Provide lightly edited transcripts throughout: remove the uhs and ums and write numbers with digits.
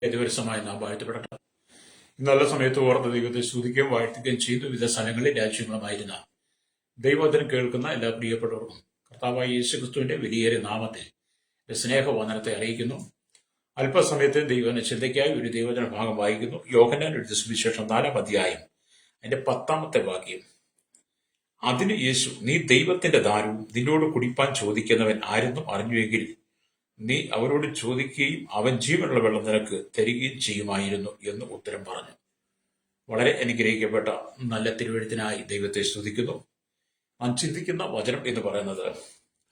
ദിവസമായി നാം വാഴ്ത്തപ്പെടട്ടെ. നല്ല സമയത്ത് ഓർത്ത ദൈവത്തെ സ്തുതിക്കുകയും വാഴ്ത്തുകയും ചെയ്തു. വിവിധ സ്ഥലങ്ങളിൽ രാജ്യങ്ങളുമായിരുന്ന ദൈവത്തിന് കേൾക്കുന്ന എല്ലാ പ്രിയപ്പെട്ടവർക്കും കർത്താവായ യേശുക്രിസ്തുവിന്റെ വലിയേറിയ നാമത്തിൽ സ്നേഹവന്ദനത്തെ അറിയിക്കുന്നു. അല്പസമയത്ത് ദൈവത്തിന്റെ ചിന്തയ്ക്കായി ഒരു ദൈവജന ഭാഗം വായിക്കുന്നു. യോഹന്നാൻ എഴുതിയ സുവിശേഷം 4-ാം അധ്യായം അതിന്റെ 10-ാമത്തെ വാക്യം. അതിന് യേശു, നീ ദൈവത്തിന്റെ ദാനവും നിന്നോട് കുടിപ്പാൻ ചോദിക്കുന്നവൻ ആരെന്നും അറിഞ്ഞുവെങ്കിൽ നീ അവരോട് ചോദിക്കുകയും അവൻ ജീവനുള്ള വെള്ളം നിനക്ക് തരികയും ചെയ്യുമായിരുന്നു എന്ന് ഉത്തരം പറഞ്ഞു. വളരെ അനുഗ്രഹിക്കപ്പെട്ട നല്ല തിരുവെഴുത്തിനായി ദൈവത്തെ സ്തുതിക്കുന്നു. നാം ചിന്തിക്കുന്ന വചനം എന്ന് പറയുന്നത്,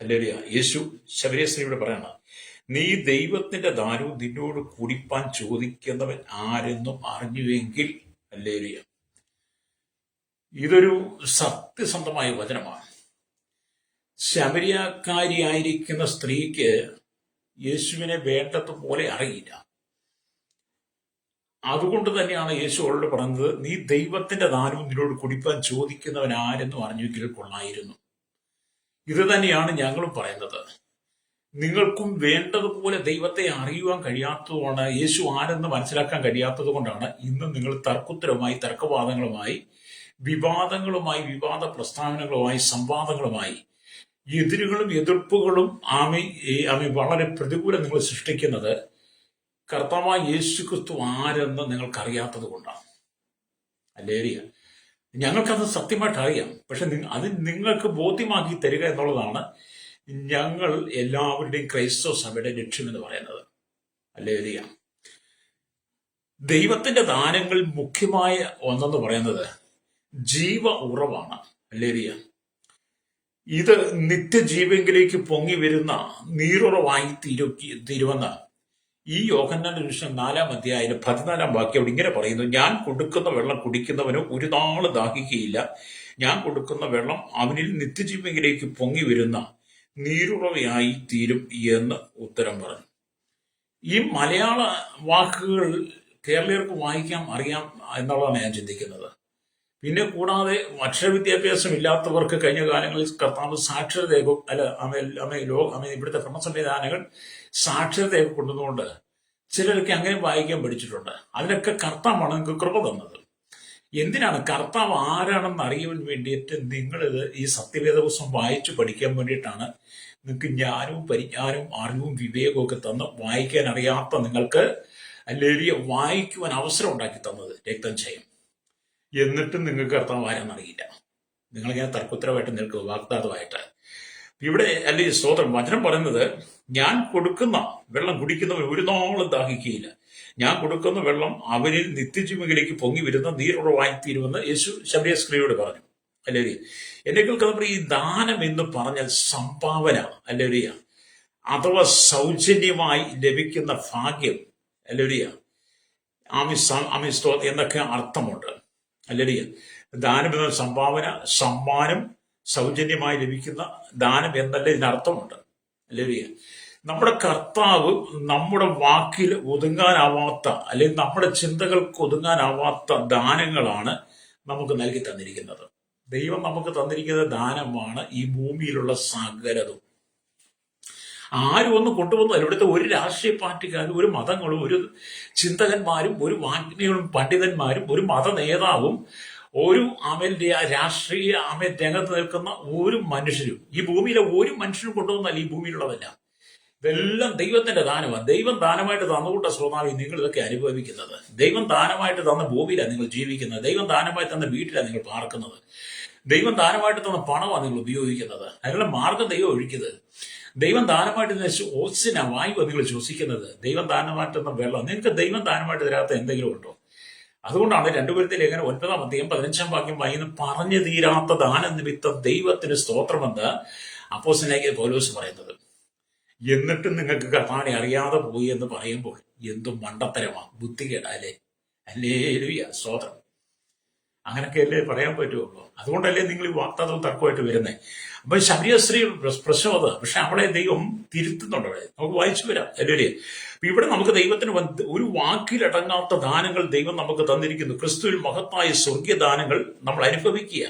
ഹല്ലേലൂയ, യേശു ശബരിയസ്ത്രീയോട് പറയണം, നീ ദൈവത്തിന്റെ ദാനവും നിന്നോട് കുടിപ്പാൻ ചോദിക്കുന്നവൻ ആരെന്നും അറിഞ്ഞുവെങ്കിൽ. ഹല്ലേലൂയ. ഇതൊരു സത്യസന്ധമായ വചനമാണ്. ശമരിയക്കാരിയായിരിക്കുന്ന സ്ത്രീക്ക് യേശുവിനെ വേണ്ടതുപോലെ അറിയില്ല. അതുകൊണ്ട് തന്നെയാണ് യേശു അവളോട് പറഞ്ഞത്, നീ ദൈവത്തിന്റെ ദാനവും നിന്നോട് കുടിപ്പാൻ ചോദിക്കുന്നവൻ ആരെന്നും അറിഞ്ഞെങ്കിൽ കൊള്ളായിരുന്നു. ഇത് തന്നെയാണ് ഞങ്ങളും പറയുന്നത്. നിങ്ങൾക്കും വേണ്ടതുപോലെ ദൈവത്തെ അറിയുവാൻ കഴിയാത്തതുകൊണ്ട്, യേശു ആരെന്ന് മനസ്സിലാക്കാൻ കഴിയാത്തത് കൊണ്ടാണ് ഇന്ന് നിങ്ങൾ തർക്കുത്തരവുമായി, തർക്കവാദങ്ങളുമായി, വിവാദങ്ങളുമായി, വിവാദ പ്രസ്താവനകളുമായി, സംവാദങ്ങളുമായി, എതിരുകളും എതിർപ്പുകളും ആമി വളരെ പ്രതികൂലം നിങ്ങൾ സൃഷ്ടിക്കുന്നത് കർത്താവായ യേശുക്രിസ്തു ആരെന്ന് നിങ്ങൾക്കറിയാത്തത് കൊണ്ടാണ്. ഹല്ലേലൂയ. ഞങ്ങൾക്കത് സത്യമായിട്ട് അറിയാം, പക്ഷെ അത് നിങ്ങൾക്ക് ബോധ്യമാക്കി തരിക എന്നുള്ളതാണ് ഞങ്ങൾ എല്ലാവരുടെയും ക്രൈസ്തവ സഭയുടെ ലക്ഷ്യമെന്ന് പറയുന്നത്. ഹല്ലേലൂയ. ദൈവത്തിന്റെ ദാനങ്ങൾ മുഖ്യമായ ഒന്നെന്ന് പറയുന്നത് ജീവ ഉറവാണ്. ഹല്ലേലൂയ. ഇത് നിത്യജീവങ്കിലേക്ക് പൊങ്ങി വരുന്ന നീരുറവായി തീരുമെന്ന് ഈ യോഹന്നാന്റെ സുവിശേഷം 4-ാം അധ്യായം 14-ാം വാക്യം അവിടെ ഇങ്ങനെ പറയുന്നു, ഞാൻ കൊടുക്കുന്ന വെള്ളം കുടിക്കുന്നവന് ഒരു നാള് ദാഹിക്കുകയില്ല. ഞാൻ കൊടുക്കുന്ന വെള്ളം അവനിൽ നിത്യജീവങ്കിലേക്ക് പൊങ്ങി വരുന്ന നീരുറവയായി തീരും എന്ന് ഉത്തരം പറഞ്ഞു. ഈ മലയാള വാക്കുകൾ കേരളീയർക്ക് വായിക്കാം, അറിയാം എന്നുള്ളതാണ് ഞാൻ ചിന്തിക്കുന്നത്. പിന്നെ കൂടാതെ അക്ഷരവിദ്യാഭ്യാസം ഇല്ലാത്തവർക്ക് കഴിഞ്ഞ കാലങ്ങളിൽ കർത്താവ് സാക്ഷരതയൊക്കെ ഇവിടുത്തെ ക്രമ സംവിധാനങ്ങൾ സാക്ഷരതയൊക്കെ കൊണ്ടുവന്നുകൊണ്ട് ചിലരൊക്കെ അങ്ങനെ വായിക്കാൻ പഠിച്ചിട്ടുണ്ട്. അതിനൊക്കെ കർത്താവാണ് നിങ്ങൾക്ക് കൃപ തന്നത്. എന്തിനാണ്? കർത്താവ് ആരാണെന്ന് അറിയാൻ വേണ്ടിയിട്ട് നിങ്ങളിത് ഈ സത്യവേദപുസ്തകം വായിച്ചു പഠിക്കാൻ വേണ്ടിയിട്ടാണ് നിങ്ങൾക്ക് ജ്ഞാനവും പരിജ്ഞാനവും അറിവും വിവേകവും ഒക്കെ തന്ന് വായിക്കാൻ അറിയാത്ത നിങ്ങൾക്ക് അല്ലെങ്കിൽ വായിക്കുവാൻ അവസരം ഉണ്ടാക്കി തന്നത് രക്തം ചെയ്യും. എന്നിട്ടും നിങ്ങൾക്ക് കർത്താവ് ആരാന്നറിയില്ല. നിങ്ങളിങ്ങനെ തർക്കുത്തരമായിട്ട് നിൽക്കുക, വാഗ്ദാതമായിട്ട്. ഇവിടെ അല്ലെങ്കിൽ സ്തോത്രം വചനം പറയുന്നത്, ഞാൻ കൊടുക്കുന്ന വെള്ളം കുടിക്കുന്നവൻ ഒരു നാളും ദാഹിക്കുകയില്ല. ഞാൻ കൊടുക്കുന്ന വെള്ളം അവനിൽ നിത്യജീവങ്കിലേക്ക് പൊങ്ങി വരുന്ന നീരുറവായിത്തീരുമെന്ന് യേശു ശമരിയ സ്ത്രീയോട് പറഞ്ഞു. അല്ലേരിയ. എന്നെ കേൾക്കുന്ന ഈ ദാനം എന്ന് പറഞ്ഞാൽ സംഭാവന, അല്ലേരിയ, അഥവാ സൗജന്യമായി ലഭിക്കുന്ന ഭാഗ്യം, അല്ലേരിയ, ആമിസ്തോ എന്നൊക്കെ അർത്ഥമുണ്ട്. അല്ലേരിയ. ദാനം എന്ന സംഭാവന, സമ്മാനം, സൗജന്യമായി ലഭിക്കുന്ന ദാനം എന്നല്ല ഇതിനർത്ഥമുണ്ട്. അല്ലേരിയ. നമ്മുടെ കർത്താവ് നമ്മുടെ വാക്കിൽ ഒതുങ്ങാനാവാത്ത, അല്ലെങ്കിൽ നമ്മുടെ ചിന്തകൾക്ക് ഒതുങ്ങാനാവാത്ത ദാനങ്ങളാണ് നമുക്ക് നൽകി തന്നിരിക്കുന്നത്. ദൈവം നമുക്ക് തന്നിരിക്കുന്ന ദാനമാണ് ഈ ഭൂമിയിലുള്ള സകലതും. ആരും ഒന്നും കൊണ്ടുവന്നതല്ല. ഇവിടുത്തെ ഒരു രാഷ്ട്രീയ പാർട്ടിക്കാരും, ഒരു മതങ്ങളും, ഒരു ചിന്തകന്മാരും, ഒരു വാഗ്മികളും, പണ്ഡിതന്മാരും, ഒരു മത നേതാവും, ഒരു രാഷ്ട്രീയ രംഗത്ത് നിൽക്കുന്ന ഒരു മനുഷ്യരും, ഈ ഭൂമിയിലെ ഒരു മനുഷ്യനും കൊണ്ടുവന്നല്ല ഈ ഭൂമിയിലുള്ളതല്ല. ഇതെല്ലാം ദൈവത്തിന്റെ ദാനമാണ്. ദൈവം ദാനമായിട്ട് തന്നുകൊണ്ട ശ്രോതാവി നിങ്ങൾ ഇതൊക്കെ അനുഭവിക്കുന്നത്. ദൈവം ദാനമായിട്ട് തന്ന ഭൂമിയിലാണ് നിങ്ങൾ ജീവിക്കുന്നത്. ദൈവം ദാനമായി തന്ന വീട്ടിലാണ് നിങ്ങൾ പാർക്കുന്നത്. ദൈവം ദാനമായിട്ട് തന്ന പണമാണ് നിങ്ങൾ ഉപയോഗിക്കുന്നത്. അതിനുള്ള മാർഗം ദൈവം ഒഴിക്കുന്നത്. ദൈവം ദാനമായിട്ട് ഓക്സിജൻ വായു നിങ്ങൾ ശ്വസിക്കുന്നത്. ദൈവം ദാനമായിട്ട് തന്ന വെള്ളം. നിങ്ങൾക്ക് ദൈവം ദാനമായിട്ട് തരാത്ത എന്തെങ്കിലും ഉണ്ടോ? അതുകൊണ്ടാണ് 2 കൊരിന്ത്യർ ലേഖനം 9-ാം അധ്യായം 15-ാം വാക്യം വായിന്ന്, പറഞ്ഞു തീരാത്ത ദാനനിമിത്തം ദൈവത്തിന് സ്തോത്രമെന്ന് അപ്പോസ്തലനായ പൗലോസ് പറയുന്നത്. എന്നിട്ടും നിങ്ങൾക്ക് കർത്താവിനെ അറിയാതെ പോയി എന്ന് പറയുമ്പോൾ എന്തും മണ്ടത്തരമാണ്, ബുദ്ധികേടാ അല്ലേ? ഹല്ലേലൂയ, സ്തോത്രം. അങ്ങനെയൊക്കെയല്ലേ പറയാൻ പറ്റുള്ളൂ. അതുകൊണ്ടല്ലേ നിങ്ങൾ ഈ വാഗ്ദാനവും തർക്കമായിട്ട് വരുന്നത്. അപ്പൊ ശമരിയ സ്ത്രീ പ്രശ്നം അത്. പക്ഷെ അവളെ ദൈവം തിരുത്തുന്നുണ്ട്. അവിടെ നമുക്ക് വായിച്ചു വരാം. അല്ലേ? ഇവിടെ നമുക്ക് ദൈവത്തിന് ഒരു വാക്കിലടങ്ങാത്ത ദാനങ്ങൾ ദൈവം നമുക്ക് തന്നിരിക്കുന്നു. ക്രിസ്തുവിൽ മഹത്തായ സ്വർഗീയ ദാനങ്ങൾ നമ്മൾ അനുഭവിക്കുക.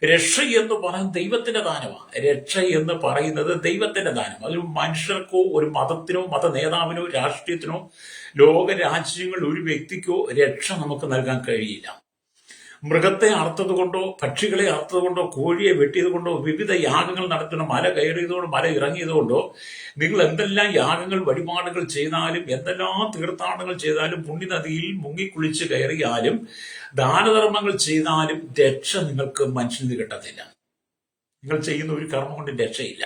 രക്ഷ എന്ന് പറയുന്നത് ദൈവത്തിന്റെ ദാനമാണ്. രക്ഷ എന്ന് പറയുന്നത് ദൈവത്തിന്റെ ദാനം. അതൊരു മനുഷ്യർക്കോ ഒരു മതത്തിനോ മത നേതാവിനോ രാഷ്ട്രീയത്തിനോ ലോക രാജ്യങ്ങളിൽ ഒരു വ്യക്തിക്കോ രക്ഷ നമുക്ക് നൽകാൻ കഴിയില്ല. മൃഗത്തെ അറുത്തത് കൊണ്ടോ പക്ഷികളെ അറുത്തത് കൊണ്ടോ കോഴിയെ വെട്ടിയത് കൊണ്ടോ വിവിധ യാഗങ്ങൾ നടത്തുന്ന മല കയറിയതുകൊണ്ടോ മല ഇറങ്ങിയതുകൊണ്ടോ നിങ്ങൾ എന്തെല്ലാം യാഗങ്ങൾ വഴിപാടുകൾ ചെയ്താലും എന്തെല്ലാം തീർത്ഥാടനങ്ങൾ ചെയ്താലും പുണ്യനദിയിൽ മുങ്ങിക്കുളിച്ച് കയറിയാലും ദാനധർമ്മങ്ങൾ ചെയ്താലും രക്ഷ നിങ്ങൾക്ക് മനുഷ്യന് കിട്ടത്തില്ല. നിങ്ങൾ ചെയ്യുന്ന ഒരു കർമ്മം കൊണ്ട് രക്ഷയില്ല.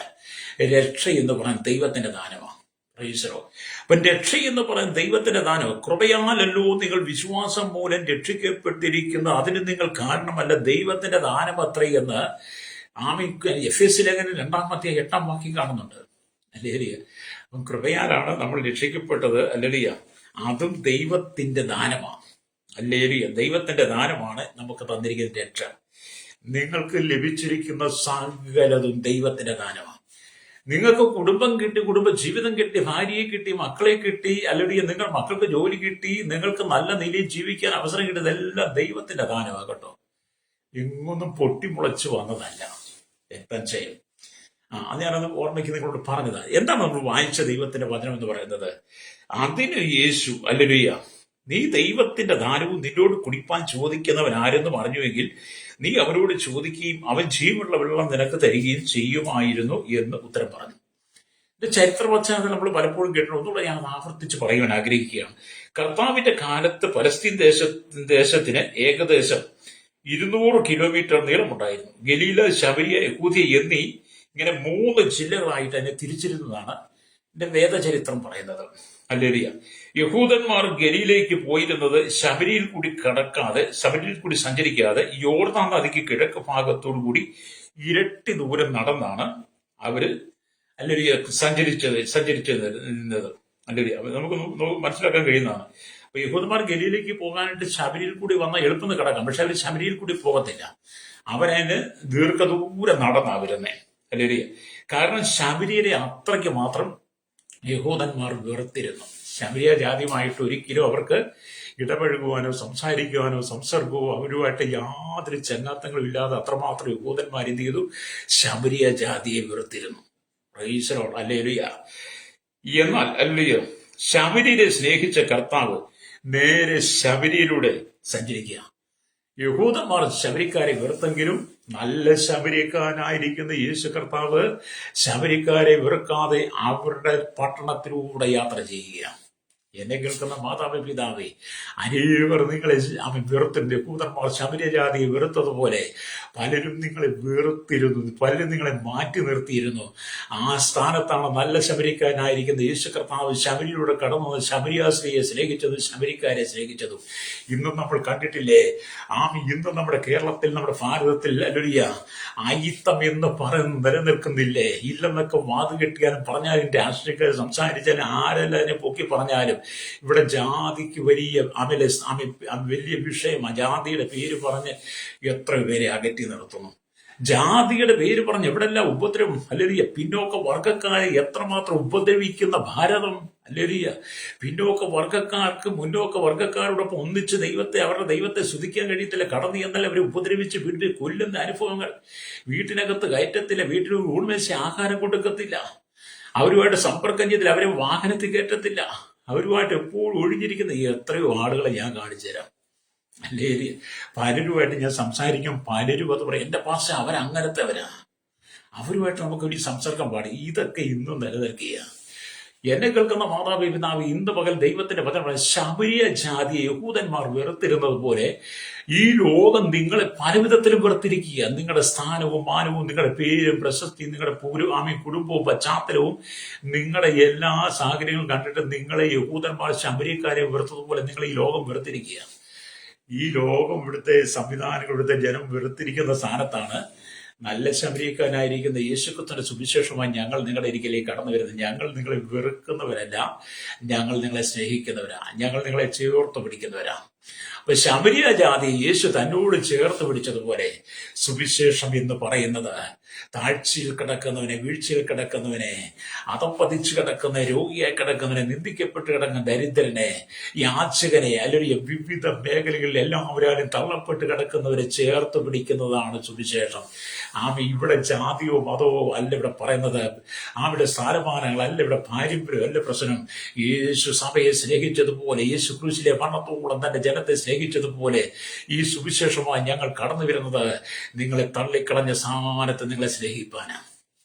രക്ഷ എന്ന് പറയാൻ ദൈവത്തിന്റെ ദാനമാണ്. പ്രൈസറോ. അപ്പൊ രക്ഷ എന്ന് പറയുന്നത് ദൈവത്തിന്റെ ദാനം. കൃപയാലല്ലോ നിങ്ങൾ വിശ്വാസം മൂലം രക്ഷിക്കപ്പെട്ടിരിക്കുന്ന, അതിന് നിങ്ങൾ കാരണമല്ല, ദൈവത്തിന്റെ ദാനം അത്രയെന്ന് എഫേസ്യ ലേഖനം 2-8 വാക്യം കാണുന്നുണ്ട്. അല്ലേലിയ. അപ്പം കൃപയാലാണ് നമ്മൾ രക്ഷിക്കപ്പെട്ടത്. അല്ലേലിയ. അതും ദൈവത്തിന്റെ ദാനമാണ്. അല്ലേലിയ. ദൈവത്തിന്റെ ദാനമാണ് നമുക്ക് തന്നിരിക്കുന്ന രക്ഷ. നിങ്ങൾക്ക് ലഭിച്ചിരിക്കുന്ന സകലതും ദൈവത്തിന്റെ ദാനമാണ്. നിങ്ങൾക്ക് കുടുംബം കിട്ടി, കുടുംബ ജീവിതം കിട്ടി, ഭാര്യയെ കിട്ടി, മക്കളെ കിട്ടി, അല്ലെങ്കിൽ നിങ്ങൾ മക്കൾക്ക് ജോലി കിട്ടി, നിങ്ങൾക്ക് നല്ല നിലയിൽ ജീവിക്കാൻ അവസരം കിട്ടിയതെല്ലാം ദൈവത്തിന്റെ ദാനമാണ് കേട്ടോ. ഇങ്ങൊന്നും പൊട്ടിമുളച്ചു വന്നതല്ല. രക്തം ചെയ്യും. അത് ഞാനത് ഓർമ്മയ്ക്ക് നിങ്ങളോട് പറഞ്ഞതാണ്. എന്താണ് നമ്മൾ വായിച്ച ദൈവത്തിന്റെ വചനം എന്ന് പറയുന്നത്? അതിന് യേശു, ഹല്ലേലൂയ, നീ ദൈവത്തിന്റെ ദാനവും നിന്നോട് കുടിപ്പാൻ ചോദിക്കുന്നവൻ ആരെന്ന് പറഞ്ഞുവെങ്കിൽ നീ അവരോട് ചോദിക്കുകയും അവൻ ജീവനുള്ള വെള്ളം നിനക്ക് തരികയും ചെയ്യുമായിരുന്നു എന്ന് ഉത്തരം പറഞ്ഞു. ഇത് ചരിത്രവചനങ്ങൾ നമ്മൾ പലപ്പോഴും കേട്ടിട്ടുണ്ട്. ഒന്നുകൂടെ ഞാൻ ആവർത്തിച്ച് പറയുവാൻ ആഗ്രഹിക്കുകയാണ്. കർത്താവിന്റെ കാലത്ത് പലസ്തീൻ ദേശത്തിന് ഏകദേശം 200 കിലോമീറ്റർ നീളമുണ്ടായിരുന്നു. ഗലീല, ശമരിയ, യഹൂദിയ എന്നീ ഇങ്ങനെ 3 ജില്ലകളായിട്ട് അതിനെ തിരിച്ചിരുന്നതാണ് എന്റെ വേദചരിത്രം പറയുന്നത്. ഹല്ലേലൂയ. യഹൂദന്മാർ ഗലീലയിലേക്ക് പോയിരുന്നത് ശമരിയിൽ കൂടി സഞ്ചരിക്കാതെ യോർദാൻ നദിക്ക് കിഴക്ക് ഭാഗത്തോടു കൂടി ഇരട്ടി ദൂരം നടന്നാണ് അവര് ഹല്ലേലൂയ സഞ്ചരിച്ചിരുന്നത്. ഹല്ലേലൂയ. നമുക്ക് മനസ്സിലാക്കാൻ കഴിയുന്നതാണ്. അപ്പൊ യഹൂദന്മാർ ഗലീലയിലേക്ക് പോകാനായിട്ട് ശബരിയിൽ കൂടി വന്നാൽ എളുപ്പം കിടക്കാം. പക്ഷെ അവർ ശബരിയിൽ കൂടി പോകത്തില്ല. അവരതിന് ദീർഘദൂരം നടന്നാ വരുന്നേ. ഹല്ലേലൂയ. കാരണം ശബരിയെ അത്രയ്ക്ക് മാത്രം യഹൂദന്മാർ വെറുത്തിരുന്നു. ശമരിയ ജാതിയുമായിട്ട് ഒരിക്കലും അവർക്ക് ഇടപഴകുവാനോ സംസാരിക്കുവാനോ സംസർഗമോ അവരുമായിട്ട് യാതൊരു ചങ്ങാത്തങ്ങളും ഇല്ലാതെ അത്രമാത്രം യഹൂദന്മാർ എന്ത് ചെയ്തു? ശമരിയ ജാതിയെ വെറുത്തിരുന്നു. Praise the Lord. ഹല്ലേലൂയ. എന്നാൽ ഹല്ലേലൂയ, ശമരിയെ സ്നേഹിച്ച കർത്താവ് നേരെ ശമരിയിലൂടെ സഞ്ചരിക്കുക. യഹൂദന്മാർ ശമരിക്കാരെ വെറുത്തെങ്കിലും നല്ല ശമരിക്കാരനായിരിക്കുന്ന യേശു കർത്താവ് ശമരിക്കാരെ വെറുക്കാതെ അവരുടെ പട്ടണത്തിലൂടെ യാത്ര ചെയ്യുക. എന്നെ കേൾക്കുന്ന മാതാവേ, പിതാവേ, അനേകർ നിങ്ങളെ വെറുത്തിരുന്നു. യഹൂദന്മാർ ശമരിയ ജാതിയെ വെറുത്തതുപോലെ പലരും നിങ്ങളെ വെറുത്തിരുന്നു, പലരും നിങ്ങളെ മാറ്റി നിർത്തിയിരുന്നു. ആ സ്ഥാനത്താണ് നല്ല ശമരിക്കാരനായിരിക്കുന്ന യേശു കർത്താവ് ശമരിയിലൂടെ കടന്നു ശമരിയ സ്ത്രീയെ സ്നേഹിച്ചതും ശമരിക്കാരെ സ്നേഹിച്ചതും ഇന്നും നമ്മൾ കണ്ടിട്ടില്ലേ? ഇന്നും നമ്മുടെ കേരളത്തിൽ, നമ്മുടെ ഭാരതത്തിൽ ഹല്ലേലൂയ അയിത്തം എന്ന് പറയുന്നത് നിലനിൽക്കുന്നില്ലേ? ഇല്ലെന്നൊക്കെ വാതു കെട്ടിയാലും പറഞ്ഞാലും രാഷ്ട്രീയക്കാർ സംസാരിച്ചാലും ആരെല്ലാം അതിനെ പൊക്കി പറഞ്ഞാലും ഇവിടെ ജാതിക്ക് വലിയ വലിയ വിഷയമാണ്. ജാതിയുടെ പേര് പറഞ്ഞ് എത്ര പേരെ അകറ്റി നിർത്തുന്നു. ജാതിയുടെ പേര് പറഞ്ഞ് എവിടെല്ലാം ഉപദ്രവം. ഹല്ലേലൂയ. പിന്നോക്ക വർഗക്കാരെ എത്രമാത്രം ഉപദ്രവിക്കുന്ന ഭാരതം. ഹല്ലേലൂയ. പിന്നോക്ക വർഗക്കാർക്ക് മുന്നോക്ക വർഗക്കാരോടൊപ്പം ഒന്നിച്ച് അവരുടെ ദൈവത്തെ സ്തുതിക്കാൻ കഴിയത്തില്ല. കടന്നു ചെന്നാൽ അവരെ ഉപദ്രവിച്ച് വീട്ടിൽ കൊല്ലുന്ന അനുഭവങ്ങൾ. വീട്ടിനകത്ത് കയറ്റത്തില്ല, വീട്ടിൽ ഊൺമേശ ആഹാരം കൊടുക്കത്തില്ല, അവരുമായിട്ട് സമ്പർക്കം ചെയ്തില്ല, അവരെ വാഹനത്തിൽ കയറ്റത്തില്ല, അവരുമായിട്ട് എപ്പോഴും ഒഴിഞ്ഞിരിക്കുന്ന എത്രയോ ആളുകളെ ഞാൻ കാണിച്ചു തരാം. അല്ലേ? പലരുമായിട്ട് ഞാൻ സംസാരിക്കും. പലരും അത് പറയും, എന്റെ പാസ്റ്റ അവരങ്ങനത്തെവരാ, അവരുമായിട്ട് നമുക്ക് ഒരു സംസർഗം പാടി. ഇതൊക്കെ ഇന്നും നിലനിൽക്കുക. എന്നെ കേൾക്കുന്ന മാതാവേ, പിതാവേ, ഇന്ന് പകൽ ദൈവത്തിന്റെ വചനം ശമരിയ ജാതിയെ യഹൂദന്മാർ വെറുത്തിരുന്നത് പോലെ ഈ ലോകം നിങ്ങളെ പലവിധത്തിലും വെറുത്തിരിക്കുക. നിങ്ങളുടെ സ്ഥാനവും മാനവും നിങ്ങളുടെ പേരും പ്രശസ്തിയും നിങ്ങളുടെ കുടുംബവും പശ്ചാത്തലവും നിങ്ങളുടെ എല്ലാ സാഹചര്യങ്ങളും കണ്ടിട്ട് നിങ്ങളെ യഹൂദന്മാർ ശമരിയക്കാരെ വെറുത്തതുപോലെ നിങ്ങൾ ഈ ലോകം വെറുത്തിരിക്കുക. ഈ ലോകം, ഇവിടുത്തെ സംവിധാനങ്ങൾ, ഇവിടുത്തെ ജനം വെറുത്തിരിക്കുന്ന സ്ഥാനത്താണ് നല്ല ശമരിയക്കാരനായിരിക്കുന്ന യേശുക്രിസ്തുവിന്റെ സുവിശേഷമായി ഞങ്ങൾ നിങ്ങളുടെ ഇരിക്കലേക്ക് കടന്നു വരുന്നത്. ഞങ്ങൾ നിങ്ങളെ വെറുക്കുന്നവരല്ല, ഞങ്ങൾ നിങ്ങളെ സ്നേഹിക്കുന്നവരാ, ഞങ്ങൾ നിങ്ങളെ ചേർത്ത് പിടിക്കുന്നവരാ. അപ്പൊ ശമരിയ ജാതി യേശു തന്നോട് ചേർത്ത് പിടിച്ചതുപോലെ സുവിശേഷം എന്ന് പറയുന്നത് താഴ്ചയിൽ കിടക്കുന്നവനെ, വീഴ്ചയിൽ കിടക്കുന്നവനെ, അതപ്പതിച്ചു കിടക്കുന്ന രോഗിയായി കിടക്കുന്നവനെ, നിന്ദിക്കപ്പെട്ട് കിടക്കുന്ന ദരിദ്രനെ, യാചകനെ, അല്ലെങ്കിൽ വിവിധ മേഖലകളിൽ എല്ലാവരും തള്ളപ്പെട്ട് കിടക്കുന്നവരെ ചേർത്ത് പിടിക്കുന്നതാണ് സുവിശേഷം. ഇവിടെ ജാതിയോ മതമോ അല്ല ഇവിടെ പറയുന്നത്. ഇവിടെ സ്ഥാനമാനങ്ങളല്ല, ഇവിടെ പാരമ്പര്യം അല്ല പ്രശ്നം. യേശു സഭയെ സ്നേഹിച്ചതുപോലെ, യേശു ക്രൂശിലെ മരണത്തോളം തന്റെ ജനത്തെ സ്നേഹിച്ചതുപോലെ ഈ സുവിശേഷമായി ഞങ്ങൾ കടന്നു വരുന്നത് നിങ്ങളെ തള്ളിക്കളഞ്ഞ സ്ഥാനത്ത് നിങ്ങളെ സ്നേഹിപ്പാനാണ്.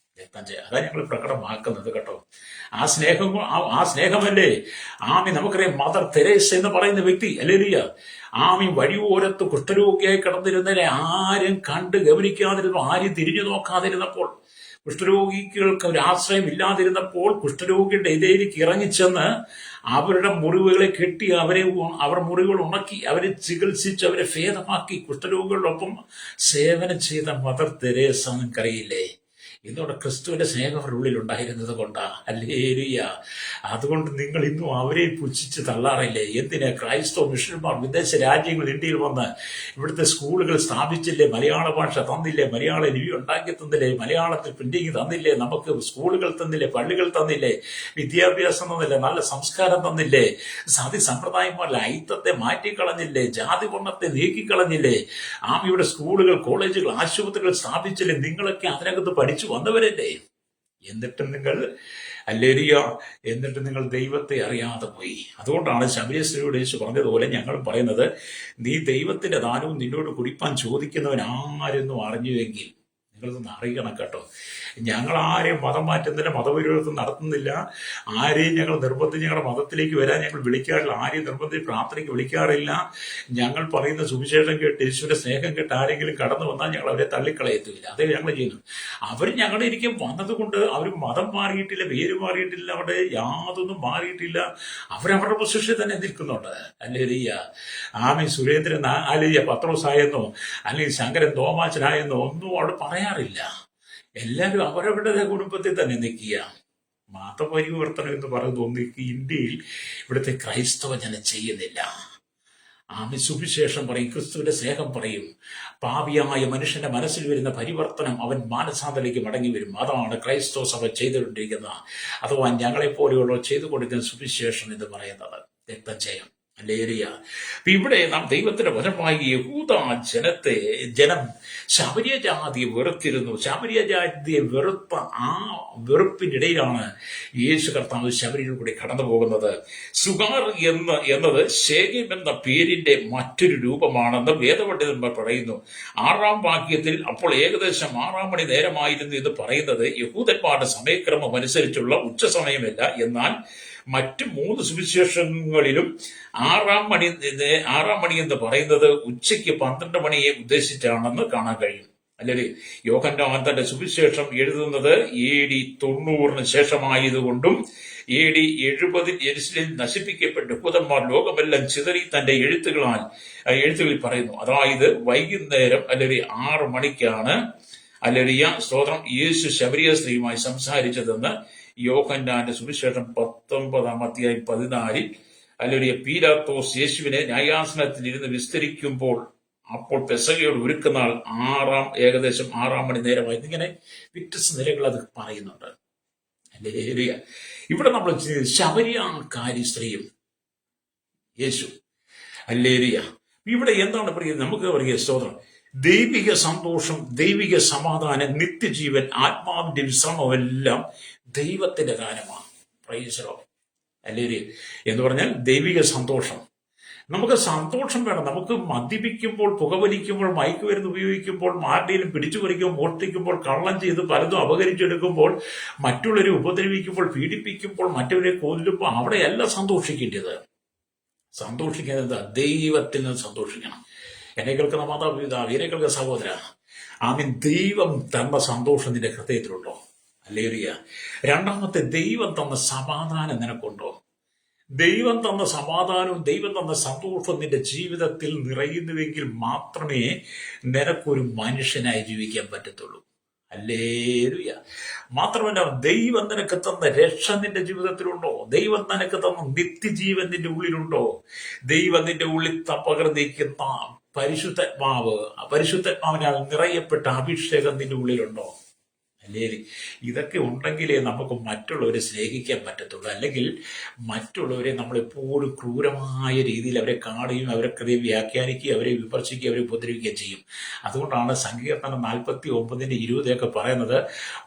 അതാ ഞങ്ങൾ പ്രകടമാക്കുന്നത് കേട്ടോ. ആ സ്നേഹമല്ലേ നമുക്കറിയാം. മദർ തെരേസ എന്ന് പറയുന്ന വ്യക്തി അല്ലേലിയ വഴിയോരത്ത് കുഷ്ഠരോഗിയായി കിടന്നിരുന്നതിനെ ആരും കണ്ട് ഗമനിക്കാതിരുന്നു, ആരും തിരിഞ്ഞു നോക്കാതിരുന്നപ്പോൾ, കുഷ്ഠരോഗികൾക്ക് ഒരു ആശ്രയം ഇല്ലാതിരുന്നപ്പോൾ കുഷ്ഠരോഗിയുടെ ഇടയിലേക്ക് ഇറങ്ങിച്ചെന്ന് അവരുടെ മുറിവുകളെ കെട്ടി അവർ മുറിവുകൾ ഉണക്കി അവരെ ചികിത്സിച്ച് അവരെ ഭേദമാക്കി കുഷ്ഠരോഗികളോടൊപ്പം സേവനം ചെയ്ത മദർ തെരേസ നിങ്ങൾക്കറിയില്ലേ? ഇന്നോടെ ക്രിസ്തുവിന്റെ സ്നേഹം അവരുടെ ഉള്ളിൽ ഉണ്ടായിരുന്നത് കൊണ്ടാ. ഹല്ലേലൂയ. അതുകൊണ്ട് നിങ്ങൾ ഇന്നും അവരെ പുച്ഛിച്ച് തള്ളാറില്ലേ? എന്തിന്? ക്രൈസ്തവ മിഷണന്മാർ വിദേശ രാജ്യങ്ങൾ ഇന്ത്യയിൽ വന്ന് ഇവിടുത്തെ സ്കൂളുകൾ സ്ഥാപിച്ചില്ലേ? മലയാള ഭാഷ തന്നില്ലേ? മലയാള ലിപി ഉണ്ടാക്കി തന്നില്ലേ? മലയാളത്തിൽ പ്രിന്റിങ് തന്നില്ലേ? നമുക്ക് സ്കൂളുകൾ തന്നില്ലേ? പള്ളികൾ തന്നില്ലേ? വിദ്യാഭ്യാസം തന്നില്ലേ? നല്ല സംസ്കാരം തന്നില്ലേ? സതി സമ്പ്രദായന്മാരുടെ ഐത്തത്തെ മാറ്റിക്കളഞ്ഞില്ലേ? ജാതി വർണ്ണത്തെ നീക്കിക്കളഞ്ഞില്ലേ? ഇവിടെ സ്കൂളുകൾ, കോളേജുകൾ, ആശുപത്രികൾ സ്ഥാപിച്ചില്ലേ? നിങ്ങളൊക്കെ അതിനകത്ത് പഠിച്ചു വന്നവരല്ലേ? എന്നിട്ടും നിങ്ങൾ ദൈവത്തെ അറിയാതെ പോയി. അതുകൊണ്ടാണ് ശമരിയ സ്ത്രീയോട് യേശു പറഞ്ഞതുപോലെ ഞങ്ങൾ പറയുന്നത്, നീ ദൈവത്തിന്റെ ദാനവും നിന്നോട് കുടിപ്പാൻ ചോദിക്കുന്നവൻ ആരെന്നും അറിഞ്ഞുവെങ്കിൽ നിങ്ങളൊന്ന് അറിയണം കേട്ടോ. ഞങ്ങൾ ആരെയും മതം മാറ്റുന്നില്ല, മതപരിവർത്തനം നടത്തുന്നില്ല. ആരെയും ഞങ്ങൾ നിർബന്ധിച്ച് ഞങ്ങളുടെ മതത്തിലേക്ക് വരാൻ ഞങ്ങൾ വിളിക്കാറില്ല. ആരെയും നിർബന്ധിച്ച് പ്രാർത്ഥനയ്ക്ക് വിളിക്കാറില്ല. ഞങ്ങൾ പറയുന്ന സുവിശേഷം കേട്ട് യേശുവിന്റെ സ്നേഹം കേട്ട് ആരെങ്കിലും കടന്നു വന്നാൽ ഞങ്ങൾ അവരെ തള്ളിക്കളയത്തില്ല. അതേ ഞങ്ങൾ ചെയ്യുന്നു. അവർ ഞങ്ങളുടെ ഇരിക്കും വന്നതുകൊണ്ട് അവർ മതം മാറിയിട്ടില്ല, പേര് മാറിയിട്ടില്ല, അവിടെ യാതൊന്നും മാറിയിട്ടില്ല. അവരവരുടെ പൊസിഷനിൽ തന്നെ നിൽക്കുന്നുണ്ട്. അല്ലെങ്കിൽ സുരേന്ദ്രൻ അല്ലെങ്കിൽ പത്രോസായെന്നോ അല്ലെങ്കിൽ ശങ്കരൻ തോമാച്ചനായെന്നോ ഒന്നും അവിടെ പറയാറില്ല. എല്ലാവരും അവരവരുടെ കുടുംബത്തിൽ തന്നെ നിൽക്കുക. മതപരിവർത്തനം എന്ന് പറയുന്നത് ഒന്നും ഇന്ത്യയിൽ ഇവിടുത്തെ ക്രൈസ്തവ ജനം ചെയ്യുന്നില്ല. സുവിശേഷം പറയും, ക്രിസ്തുവിന്റെ സ്നേഹം പറയും. പാപിയായ മനുഷ്യന്റെ മനസ്സിൽ വരുന്ന പരിവർത്തനം അവൻ മാനസാന്തരയിലേക്ക് മടങ്ങി വരും. അതാണ് ക്രൈസ്തവ സഭ ചെയ്തുകൊണ്ടിരിക്കുന്ന, അഥവാ ഞങ്ങളെപ്പോലെയുള്ള ചെയ്തു കൊടുക്കുന്ന സുവിശേഷം എന്ന് പറയുന്നത്. രക്തജയം. ഇവിടെ നാം ദൈവത്തിന്റെ വചനമായി യഹൂദ ജനം ശമരിയ ജാതിയെ വെറുത്തിരുന്നു. ശമരിയ ജാതിയെ വെറുത്ത ആ വെറുപ്പിനിടയിലാണ് യേശു കർത്താവ് ശമരിയിൽ കൂടി കടന്നു പോകുന്നത്. സുഗാർ എന്നത് ശേഖം എന്ന പേരിന്റെ മറ്റൊരു രൂപമാണെന്ന് വേദപണ്ഡിതന്മാർ പറയുന്നു. 6-ാം വാക്യത്തിൽ അപ്പോൾ ഏകദേശം 6 മണി നേരമായിരുന്നു എന്ന് പറയുന്നത് യഹൂദന്മാരുടെ സമയക്രമം അനുസരിച്ചുള്ള ഉച്ചസമയമല്ല, എന്നാൽ മറ്റു 3 സുവിശേഷങ്ങളിലും 6-ാം മണി എന്ന് പറയുന്നത് ഉച്ചയ്ക്ക് 12 മണിയെ ഉദ്ദേശിച്ചാണെന്ന് കാണാൻ കഴിയും. അല്ലെങ്കിൽ യോഹന്നാൻ തന്റെ സുവിശേഷം എഴുതുന്നത് AD 90 ശേഷമായതുകൊണ്ടും AD 70 യെരുശലേം നശിപ്പിക്കപ്പെട്ട് യഹൂദന്മാർ ലോകമെല്ലാം ചിതറി തന്റെ എഴുത്തുകളിൽ പറയുന്നു. അതായത് വൈകുന്നേരം അല്ലെങ്കിൽ 6 മണിക്കാണ് സ്തോത്രം യേശു ശമരിയ സ്ത്രീയുമായി സംസാരിച്ചതെന്ന് യോഹന്നാന്റെ സുവിശേഷം 19-ാം അധ്യായം 14 പീലാത്തോസ് യേശുവിനെ ന്യായാസനത്തിൽ ഇരുന്ന് വിസ്തരിക്കുമ്പോൾ അപ്പോൾ പെസഹയുടെ ഒരുക്കനാൾ ഏകദേശം 6-ാം മണി നേരമായി. ഇങ്ങനെ വ്യത്യസ്ത നിലകൾ അത് പറയുന്നുണ്ട്. ഇവിടെ നമ്മൾ ശമരിയാക്കാരി സ്ത്രീയും യേശു ഇവിടെ എന്താണ് പറയുന്നത്? നമുക്ക് പറയുക സ്തോത്രം, ദൈവിക സന്തോഷം, ദൈവിക സമാധാനം, നിത്യജീവൻ, ആത്മാവിന്റെ വിശ്രമമെല്ലാം ദൈവത്തിന്റെ ദാനമാണ്. പ്രൈസറോ എന്ന് പറഞ്ഞാൽ ദൈവിക സന്തോഷം. നമുക്ക് സന്തോഷം വേണം. നമുക്ക് മദ്യപിക്കുമ്പോൾ, പുകവലിക്കുമ്പോൾ, മയക്കുമരുന്ന് ഉപയോഗിക്കുമ്പോൾ, ആരുടെയും പിടിച്ചു പറിക്കുമ്പോൾ, മോഷ്ടിക്കുമ്പോൾ, കള്ളം ചെയ്ത് പലതും അപഹരിച്ചെടുക്കുമ്പോൾ, മറ്റുള്ളവരെ ഉപദ്രവിക്കുമ്പോൾ, പീഡിപ്പിക്കുമ്പോൾ, മറ്റവരെ കൊല്ലുമ്പോൾ അവിടെയല്ല സന്തോഷിക്കേണ്ടത്. സന്തോഷിക്കേണ്ടത് ദൈവത്തിൽ നിന്ന് സന്തോഷിക്കണം. എന്നെ കേൾക്കുന്ന മാതാപിതാവ്, എന്നെ കേൾക്കുന്ന സഹോദര, ദൈവം തന്ന സന്തോഷം നിന്റെ ഹൃദയത്തിലുണ്ടോ? രണ്ടാമത്തെ, ദൈവം തന്ന സമാധാനം നിനക്കുണ്ടോ? ദൈവം തന്ന സമാധാനവും ദൈവം തന്ന സന്തോഷവും നിന്റെ ജീവിതത്തിൽ നിറയുന്നുവെങ്കിൽ മാത്രമേ നിനക്കൊരു മനുഷ്യനായി ജീവിക്കാൻ പറ്റത്തുള്ളൂ. ഹല്ലേലൂയ. മാത്രമല്ല, ദൈവം നിനക്ക് തന്ന രക്ഷ നിന്റെ ജീവിതത്തിലുണ്ടോ? ദൈവം നിനക്ക് തന്ന നിത്യജീവൻ നിന്റെ ഉള്ളിലുണ്ടോ? ദൈവം നിന്റെ ഉള്ളിൽ പകർന്നിരിക്കുന്ന പരിശുദ്ധാത്മാവ്, പരിശുദ്ധാത്മാവിനാൽ നിറയപ്പെട്ട അഭിഷേകം നിന്റെ ഉള്ളിലുണ്ടോ? അല്ലേ? ഇതൊക്കെ ഉണ്ടെങ്കിലേ നമുക്ക് മറ്റുള്ളവരെ സ്നേഹിക്കാൻ പറ്റത്തുള്ളൂ. അല്ലെങ്കിൽ മറ്റുള്ളവരെ നമ്മളെപ്പോഴും ക്രൂരമായ രീതിയിൽ അവരെ കാണുകയും അവരെ വ്യാഖ്യാനിക്കുകയും അവരെ വിമർശിക്കുകയും അവരെ ഉപദ്രവിക്കുകയും ചെയ്യും. അതുകൊണ്ടാണ് സങ്കീർത്തനം 49:20 പറയുന്നത്,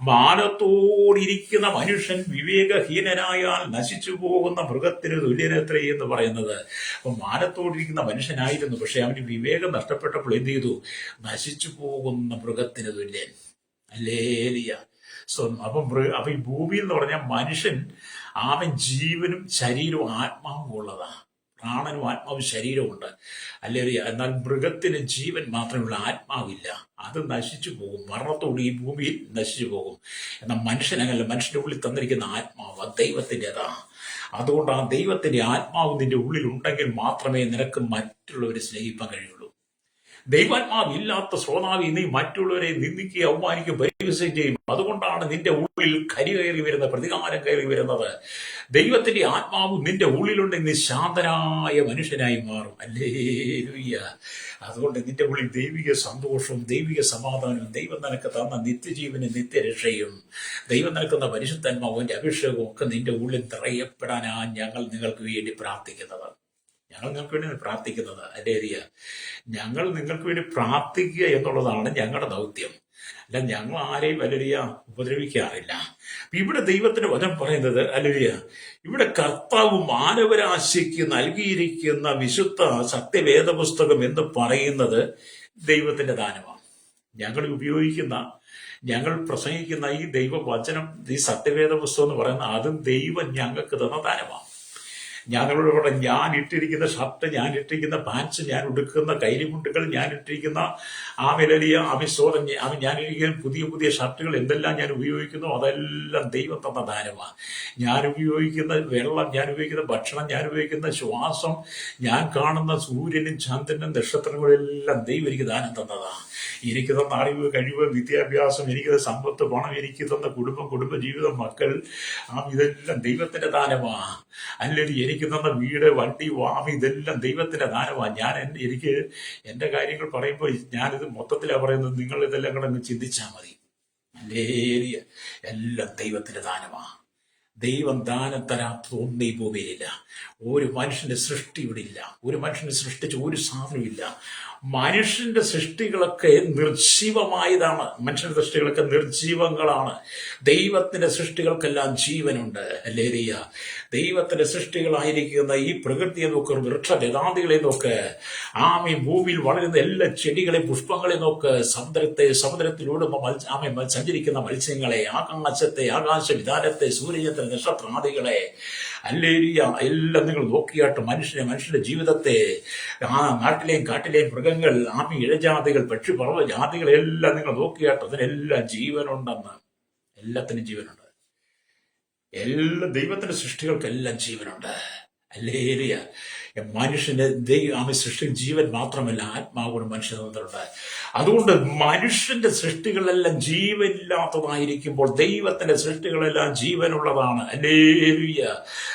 മാനത്തോടിരിക്കുന്ന മനുഷ്യൻ വിവേകഹീനനായാൽ നശിച്ചു പോകുന്ന മൃഗത്തിന് തുല്യനത്രേ എന്ന് പറയുന്നത്. അപ്പൊ മാനത്തോടിരിക്കുന്ന മനുഷ്യനായിരുന്നു, പക്ഷെ അവന് വിവേകം നഷ്ടപ്പെട്ടപ്പോൾ എന്ത് ചെയ്തു? നശിച്ചു പോകുന്ന മൃഗത്തിന് തുല്യൻ. അല്ലേലിയ. അപ്പൊ ഈ ഭൂമി എന്ന് പറഞ്ഞാൽ മനുഷ്യൻ, അവൻ ജീവനും ശരീരവും ആത്മാവും ഉള്ളതാ. പ്രാണനും ആത്മാവും ശരീരവും ഉണ്ട്. അല്ലേലിയ. എന്നാൽ മൃഗത്തിന് ജീവൻ മാത്രമുള്ള ആത്മാവില്ല. അത് നശിച്ചു പോകും. മരണത്തോട് ഈ ഭൂമിയിൽ നശിച്ചു പോകും. എന്നാൽ മനുഷ്യനങ്ങല്ല. മനുഷ്യന്റെ ഉള്ളിൽ തന്നിരിക്കുന്ന ആത്മാവ് ദൈവത്തിൻ്റെതാ. അതുകൊണ്ട് ആ ദൈവത്തിന്റെ ആത്മാവ് നിന്റെ ഉള്ളിൽ ഉണ്ടെങ്കിൽ മാത്രമേ നിനക്ക് മറ്റുള്ളവരെ സ്നേഹിക്കാൻ കഴിയുള്ളൂ. ദൈവാത്മാവ് ഇല്ലാത്ത ശ്രോതാവി നീ മറ്റുള്ളവരെ നിന്ദിക്കുകയും അവമാനിക്കുകയും പരിഹസിക്കുകയും ചെയ്യും. അതുകൊണ്ടാണ് നിന്റെ ഉള്ളിൽ കരി കയറി വരുന്ന പ്രതികാരം കയറി വരുന്നത്. ദൈവത്തിന്റെ ആത്മാവ് നിന്റെ ഉള്ളിലുണ്ടെങ്കിൽ നീ ശാന്തനായ മനുഷ്യനായി മാറും. ഹല്ലേലൂയ. അതുകൊണ്ട് നിന്റെ ഉള്ളിൽ ദൈവിക സന്തോഷവും ദൈവിക സമാധാനവും ദൈവം നിനക്ക് തന്ന നിത്യജീവനും നിത്യരക്ഷയും ദൈവം നിനക്കുന്ന പരിശുദ്ധാത്മാവിന്റെ അഭിഷേകവും ഒക്കെ നിന്റെ ഉള്ളിൽ നിറയപ്പെടാനാ ഞങ്ങൾ നിങ്ങൾക്ക് വേണ്ടി പ്രാർത്ഥിക്കുന്നത്. ഞങ്ങൾ നിങ്ങൾക്ക് വേണ്ടി പ്രാർത്ഥിക്കുന്നത്. അല്ലേരിയ. ഞങ്ങൾ നിങ്ങൾക്ക് വേണ്ടി പ്രാർത്ഥിക്കുക എന്നുള്ളതാണ് ഞങ്ങളുടെ ദൗത്യം. അല്ല, ഞങ്ങൾ ആരെയും അല്ലേരിയ ഉപദ്രവിക്കാറില്ല. ഇവിടെ ദൈവത്തിന്റെ വചനം പറയുന്നത്, അല്ലേരിയ, ഇവിടെ കർത്താവ് മാനവരാശിക്ക് നൽകിയിരിക്കുന്ന വിശുദ്ധ സത്യവേദ പുസ്തകം എന്ന് പറയുന്നത് ദൈവത്തിന്റെ ദാനമാണ്. ഞങ്ങൾ പ്രസംഗിക്കുന്ന ഈ ദൈവവചനം, ഈ സത്യവേദ പുസ്തകം എന്ന് പറയുന്ന അതും ദൈവം ഞങ്ങൾക്ക് തന്ന ദാനമാണ്. ഞങ്ങളോട് ഞാൻ ഇട്ടിരിക്കുന്ന ഷർട്ട്, ഞാൻ ഇട്ടിരിക്കുന്ന പാൻസ്, ഞാൻ ഉടുക്കുന്ന കൈലിമുണ്ടുകൾ, ഞാൻ ഇട്ടിരിക്കുന്ന ഞാനിരിക്കുന്ന പുതിയ പുതിയ ഷർട്ടുകൾ, എന്തെല്ലാം ഞാൻ ഉപയോഗിക്കുന്നു അതെല്ലാം ദൈവം തന്ന ദാനമാണ്. ഞാൻ ഉപയോഗിക്കുന്ന വെള്ളം, ഞാൻ ഉപയോഗിക്കുന്ന ഭക്ഷണം, ഞാൻ ഉപയോഗിക്കുന്ന ശ്വാസം, ഞാൻ കാണുന്ന സൂര്യനും ചന്ദ്രനും നക്ഷത്രങ്ങളും എല്ലാം ദൈവം എനിക്ക് ദാനം തന്നതാണ്. എനിക്ക് തന്ന അറിവ്, കഴിവ്, വിദ്യാഭ്യാസം, എനിക്ക് തന്ന സമ്പത്ത്, പണം, എനിക്ക് തന്ന കുടുംബജീവിതം, മക്കൾ, ഇതെല്ലാം ദൈവത്തിന്റെ ദാനമാണ്. അല്ലെങ്കിൽ എനിക്ക് തന്ന വീട്, വണ്ടി, ഇതെല്ലാം ദൈവത്തിന്റെ ദാനമാണ്. എനിക്ക് എന്റെ കാര്യങ്ങൾ പറയുമ്പോൾ ഞാനിത് മൊത്തത്തിലാണ് പറയുന്നത്. നിങ്ങൾ ഇതെല്ലാം കൂടെ ഒന്ന് ചിന്തിച്ചാൽ മതി. അല്ലേരിയ. എല്ലാം ദൈവത്തിന്റെ ദാനമാണ്. ദൈവം ദാനം തരാത്ത ഒന്നും ഈ ഭൂമിയിലില്ല. ഒരു മനുഷ്യന്റെ സൃഷ്ടി ഇവിടെ ഇല്ല. ഒരു മനുഷ്യനെ സൃഷ്ടിച്ച ഒരു സാധനമില്ല. മനുഷ്യന്റെ സൃഷ്ടികളൊക്കെ നിർജീവമായതാണ്. മനുഷ്യന്റെ സൃഷ്ടികളൊക്കെ നിർജീവങ്ങളാണ്. ദൈവത്തിന്റെ സൃഷ്ടികൾക്കെല്ലാം ജീവനുണ്ട്. ഹല്ലേലൂയ. ദൈവത്തിന്റെ സൃഷ്ടികളായിരിക്കുന്ന ഈ പ്രകൃതിയെ നോക്ക്, വൃക്ഷലതാദികളെ നോക്ക്, ഭൂമിയിൽ വളരുന്ന എല്ലാ ചെടികളെ, പുഷ്പങ്ങളെ നോക്ക്, സമുദ്രത്തിലൂടെ സഞ്ചരിക്കുന്ന മത്സ്യങ്ങളെ, ആകാശവിധാനത്തെ, സൂര്യത്തെ, നക്ഷത്രാദികളെ, ഹല്ലേലൂയ, എല്ലാം നിങ്ങൾ നോക്കിയാട്ട് മനുഷ്യന്റെ ജീവിതത്തെ, നാട്ടിലെയും കാട്ടിലെയും മൃഗങ്ങൾ, ഇഴജാതികൾ, പക്ഷി, പറവ ജാതികളെല്ലാം നിങ്ങൾ നോക്കിയാട്ട് അതിനെല്ലാം ജീവനുണ്ടെന്ന്. എല്ലാത്തിനും ജീവനുണ്ട്. എല്ലാ ദൈവത്തിന്റെ സൃഷ്ടികൾക്കെല്ലാം ജീവനുണ്ട്. ഹല്ലേലൂയ. മനുഷ്യന്റെ സൃഷ്ടി ജീവൻ മാത്രമല്ല, ആത്മാവ് മനുഷ്യനുണ്ട്. അതുകൊണ്ട് മനുഷ്യന്റെ സൃഷ്ടികളെല്ലാം ജീവനില്ലാത്തതായിരിക്കുമ്പോൾ ദൈവത്തിന്റെ സൃഷ്ടികളെല്ലാം ജീവനുള്ളതാണ്. ഹല്ലേലൂയ.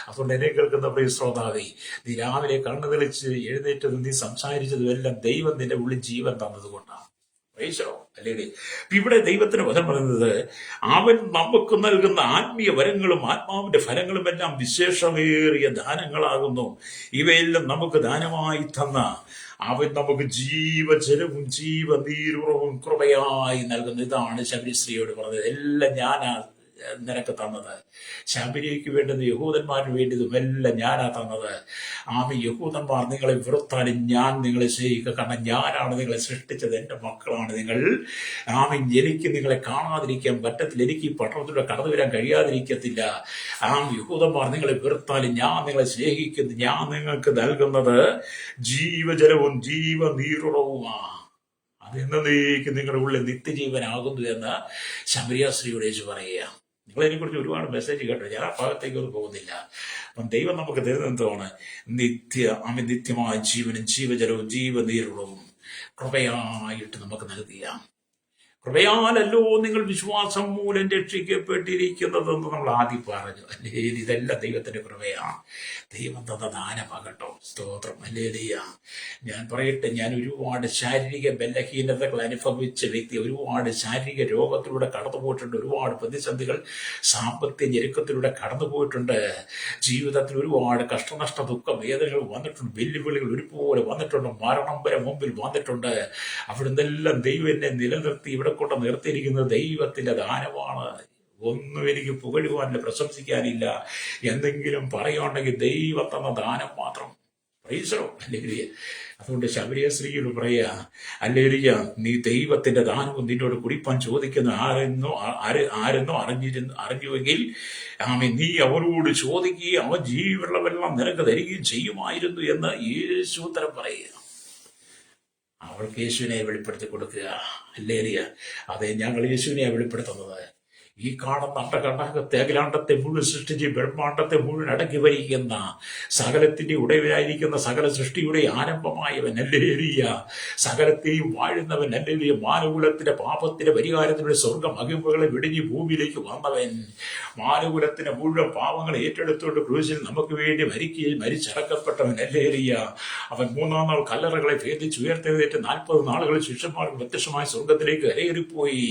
അതുകൊണ്ട് എന്നെ കേൾക്കുന്ന പ്രിയ ശ്രോതാവേ, നീ രാവിലെ കണ്ണു തെളിച്ച് എഴുന്നേറ്റതും നീ സംസാരിച്ചതും എല്ലാം ദൈവം നിന്റെ ഉള്ളിൽ ജീവൻ തന്നത് കൊണ്ടാണ്. അല്ലെങ്കിൽ ഇവിടെ ദൈവത്തിന് വചനം പറയുന്നത്, അവൻ നമുക്ക് നൽകുന്ന ആത്മീയ വരങ്ങളും ആത്മാവിന്റെ ഫലങ്ങളും എല്ലാം വിശേഷമേറിയ ദാനങ്ങളാകുന്നു. ഇവയെല്ലാം നമുക്ക് ദാനമായി തന്ന അവൻ നമുക്ക് ജീവജലവും ജീവനീരുറവും കൃപയായി നൽകുന്നു. ഇതാണ് ശബരിശ്രീയോട് പറഞ്ഞത്. എല്ലാം ഞാനാ നിനക്ക് തന്നത്. ശബരിക്ക് വേണ്ടുന്ന യഹൂദന്മാർക്ക് വേണ്ടിയതും എല്ലാം ഞാനാ തന്നത്. യഹൂദന്മാർ നിങ്ങളെ വെറുത്താലും ഞാൻ നിങ്ങളെ സ്നേഹിക്കുക. കാരണം ഞാനാണ് നിങ്ങളെ സൃഷ്ടിച്ചത്. എൻ്റെ മക്കളാണ് നിങ്ങൾ. എനിക്ക് നിങ്ങളെ കാണാതിരിക്കാൻ പറ്റത്തില്ല. എനിക്ക് ഈ പട്ടണത്തിലൂടെ കടന്നു വരാൻ കഴിയാതിരിക്കത്തില്ല. യഹൂദന്മാർ നിങ്ങളെ വെറുത്താലും ഞാൻ നിങ്ങളെ സ്നേഹിക്കുന്നു. ഞാൻ നിങ്ങൾക്ക് നൽകുന്നത് ജീവജലവും ജീവനീരുറവുമാണ്. അതെന്നേക്ക് നിങ്ങളുടെ ഉള്ളിൽ നിത്യജീവനാകുന്നു എന്ന് ശമരിയാശ്രീയോട് യേശു പറയുക. നിങ്ങളതിനെക്കുറിച്ച് ഒരുപാട് മെസ്സേജ് കേട്ടോ. ഞാൻ ആ ഭാഗത്തേക്കൊന്നും പോകുന്നില്ല. അപ്പം ദൈവം നമുക്ക് തരുന്നതാണ് നിത്യമായ ജീവനും ജീവജലവും ജീവനീരുളവും കൃപയായിട്ട് നമുക്ക് നൽകിയ കൃപയാലല്ലോ നിങ്ങൾ വിശ്വാസം മൂലം രക്ഷിക്കപ്പെട്ടിരിക്കുന്നതെന്ന് നമ്മൾ ആദ്യം പറഞ്ഞു. അല്ലേ, ഇതെല്ലാം ദൈവത്തിന്റെ കൃപയാണ്. ദൈവം തന്ന ദാനമാകട്ടോ. സ്തോത്രം. അല്ലേലിയ. ഞാൻ പറയട്ടെ, ഞാൻ ഒരുപാട് ശാരീരിക ബലഹീനതകൾ അനുഭവിച്ച വ്യക്തി, ഒരുപാട് ശാരീരിക രോഗത്തിലൂടെ കടന്നുപോയിട്ടുണ്ട്, ഒരുപാട് പ്രതിസന്ധികൾ സാമ്പത്തിക ഞെരുക്കത്തിലൂടെ കടന്നുപോയിട്ടുണ്ട്, ജീവിതത്തിൽ ഒരുപാട് കഷ്ടനഷ്ട ദുഃഖ വേദനകൾ വന്നിട്ടുണ്ട്, വെല്ലുവിളികൾ ഒരുപോലെ വന്നിട്ടുണ്ട്, മരണം വരെ മുമ്പിൽ വന്നിട്ടുണ്ട്. അവിടുന്നെല്ലാം ദൈവം എന്നെ നിലനിർത്തി ഇവിടെ കൊണ്ട് നിർത്തിയിരിക്കുന്നത് ദൈവത്തിന്റെ ദാനമാണ്. ഒന്നും എനിക്ക് പുകഴുവാനില്ല, പ്രശംസിക്കാനില്ല. എന്തെങ്കിലും പറയുകയാണെങ്കിൽ ദൈവം തന്ന ദാനം മാത്രം. പ്രൈസറോ. അല്ലേലിയ. അതുകൊണ്ട് ശബരിയ സ്ത്രീയോട് പറയാ, അല്ലേലിയ, നീ ദൈവത്തിന്റെ ദാനവും നിന്നോട് കുടിപ്പാൻ ചോദിക്കുന്ന ആരെന്നോ അറിഞ്ഞുവെങ്കിൽ നീ അവനോട് ചോദിക്കുകയും അവൻ ജീവനുള്ള വെള്ളം നിനക്ക് തരികയും ചെയ്യുമായിരുന്നു എന്ന് യേശു ഉത്തരം പറയുക. അവൾക്ക് യേശുവിനെ വെളിപ്പെടുത്തി കൊടുക്കുക. അല്ലേലിയ. അതെ, ഞങ്ങൾ യേശുവിനെ വെളിപ്പെടുത്തുന്നത്. ഈ കാണുന്ന അണ്ടകണ്ടാകത്തെ അഖിലാണ്ടത്തെ മുഴുവൻ സൃഷ്ടിച്ച് ബ്രഹ്മാണ്ടത്തെ മുഴുവൻ അടക്കി വരിക്കുന്ന സകലത്തിന്റെ ഉടയവനായിരിക്കുന്ന സകല സൃഷ്ടിയുടെ ആരംഭമായവൻ, അല്ലേലിയ, സകലത്തെയും വാഴുന്നവൻ, അല്ലേലിയ, മാനകുലത്തിന്റെ പാപത്തിന്റെ പരിഹാരത്തിലൂടെ സ്വർഗ മഹിമകളെ വെടിഞ്ഞ് ഭൂമിയിലേക്ക് വന്നവൻ, മാനകുലത്തിന്റെ മുഴുവൻ പാവങ്ങളെ ഏറ്റെടുത്തുകൊണ്ട് ക്രൂശിൽ നമുക്ക് വേണ്ടി മരിച്ചടക്കപ്പെട്ടവൻ, അല്ലേലിയ. അവൻ 3-ാം നാൾ കല്ലറകളെ ഭേദിച്ച് ഉയർത്തെഴുന്നേറ്റ് 40 നാളുകളിൽ ശിഷ്യന്മാർക്ക് വ്യത്യസ്തമായ സ്വർഗത്തിലേക്ക് കരയേറിപ്പോയി.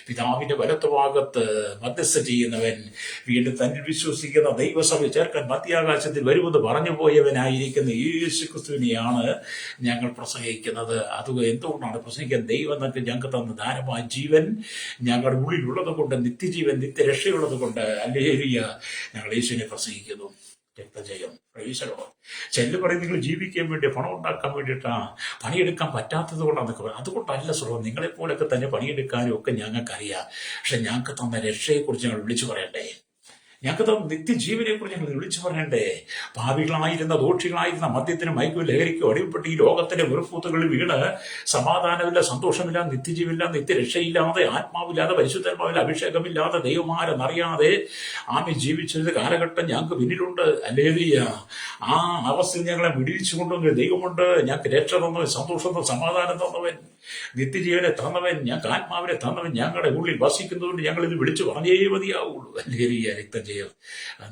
പിതാവിന്റെ വലത്തുഭാഗത്ത് മധ്യസ്ഥ ചെയ്യുന്നവൻ, വീണ്ടും തന്നിൽ വിശ്വസിക്കുന്ന ദൈവസഭ ചേർക്കാൻ മധ്യാകാശത്തിൽ വരുമെന്ന് പറഞ്ഞു പോയവനായിരിക്കുന്ന യേശു ക്രിസ്തുവിനെയാണ് ഞങ്ങൾ പ്രസംഗിക്കുന്നത്. അത് എന്തുകൊണ്ടാണ് പ്രസംഗിക്കുന്നത്? ദൈവം ഞങ്ങൾക്ക് തന്ന ദാനമായ ജീവൻ ഞങ്ങളുടെ ഉള്ളിലുള്ളത് കൊണ്ട്, നിത്യജീവൻ, നിത്യരക്ഷയുള്ളത് കൊണ്ട്, അല്ലേലിയ, ഞങ്ങൾ യേശുവിനെ പ്രസംഗിക്കുന്നു. രക്തജയം. പ്രൈസലോ. ചെല്ലു പറയും നിങ്ങൾ ജീവിക്കാൻ വേണ്ടി, പണം ഉണ്ടാക്കാൻ വേണ്ടിയിട്ടാണ്, പണിയെടുക്കാൻ പറ്റാത്തത് കൊണ്ടാണ്. അതുകൊണ്ടല്ല സുഖം. നിങ്ങളെപ്പോലൊക്കെ തന്നെ പണിയെടുക്കാനും ഒക്കെ ഞങ്ങൾക്കറിയാം. പക്ഷെ ഞങ്ങൾക്ക് തന്ന രക്ഷയെക്കുറിച്ച് ഞങ്ങൾ വിളിച്ചു പറയണ്ടേ? ഞങ്ങൾക്ക് തന്ന നിത്യജീവനെ കുറിച്ച് ഞങ്ങൾ വിളിച്ചു പറയണ്ടേ? ഭാവികളായിരുന്ന, ദോഷികളായിരുന്ന മദ്യത്തിനും മയക്കും ലഹരിക്കും അടിമപ്പെട്ട് ഈ ലോകത്തിന്റെ വെറുപ്പൂത്തുകളിൽ വീണ് സമാധാനമില്ല, സന്തോഷമില്ല, നിത്യജീവില്ല, നിത്യരക്ഷയില്ലാതെ, ആത്മാവില്ലാതെ, പരിശുദ്ധാത്മാവില്ല, അഭിഷേകമില്ലാതെ, ദൈവമാരെന്നറിയാതെ ജീവിച്ചൊരു കാലഘട്ടം ഞങ്ങൾക്ക് പിന്നിലുണ്ട്. അല്ലേലിയ. ആ അവസ്ഥയിൽ ഞങ്ങളെ വിടിവിച്ചു കൊണ്ടുവന്ന ദൈവമുണ്ട്. ഞങ്ങൾക്ക് രക്ഷ തന്നവൻ, സന്തോഷം തന്നവൻ, സമാധാനം തന്നവൻ, നിത്യജീവനെ തന്നവൻ, ഞങ്ങൾക്ക് ആത്മാവിനെ തന്നവൻ ഞങ്ങളുടെ ഉള്ളിൽ വസിക്കുന്നതുകൊണ്ട് ഞങ്ങൾ ഇത് വിളിച്ചു പറഞ്ഞേ മതിയാവുള്ളൂ. അല്ലേലിയ. രക്തജയം.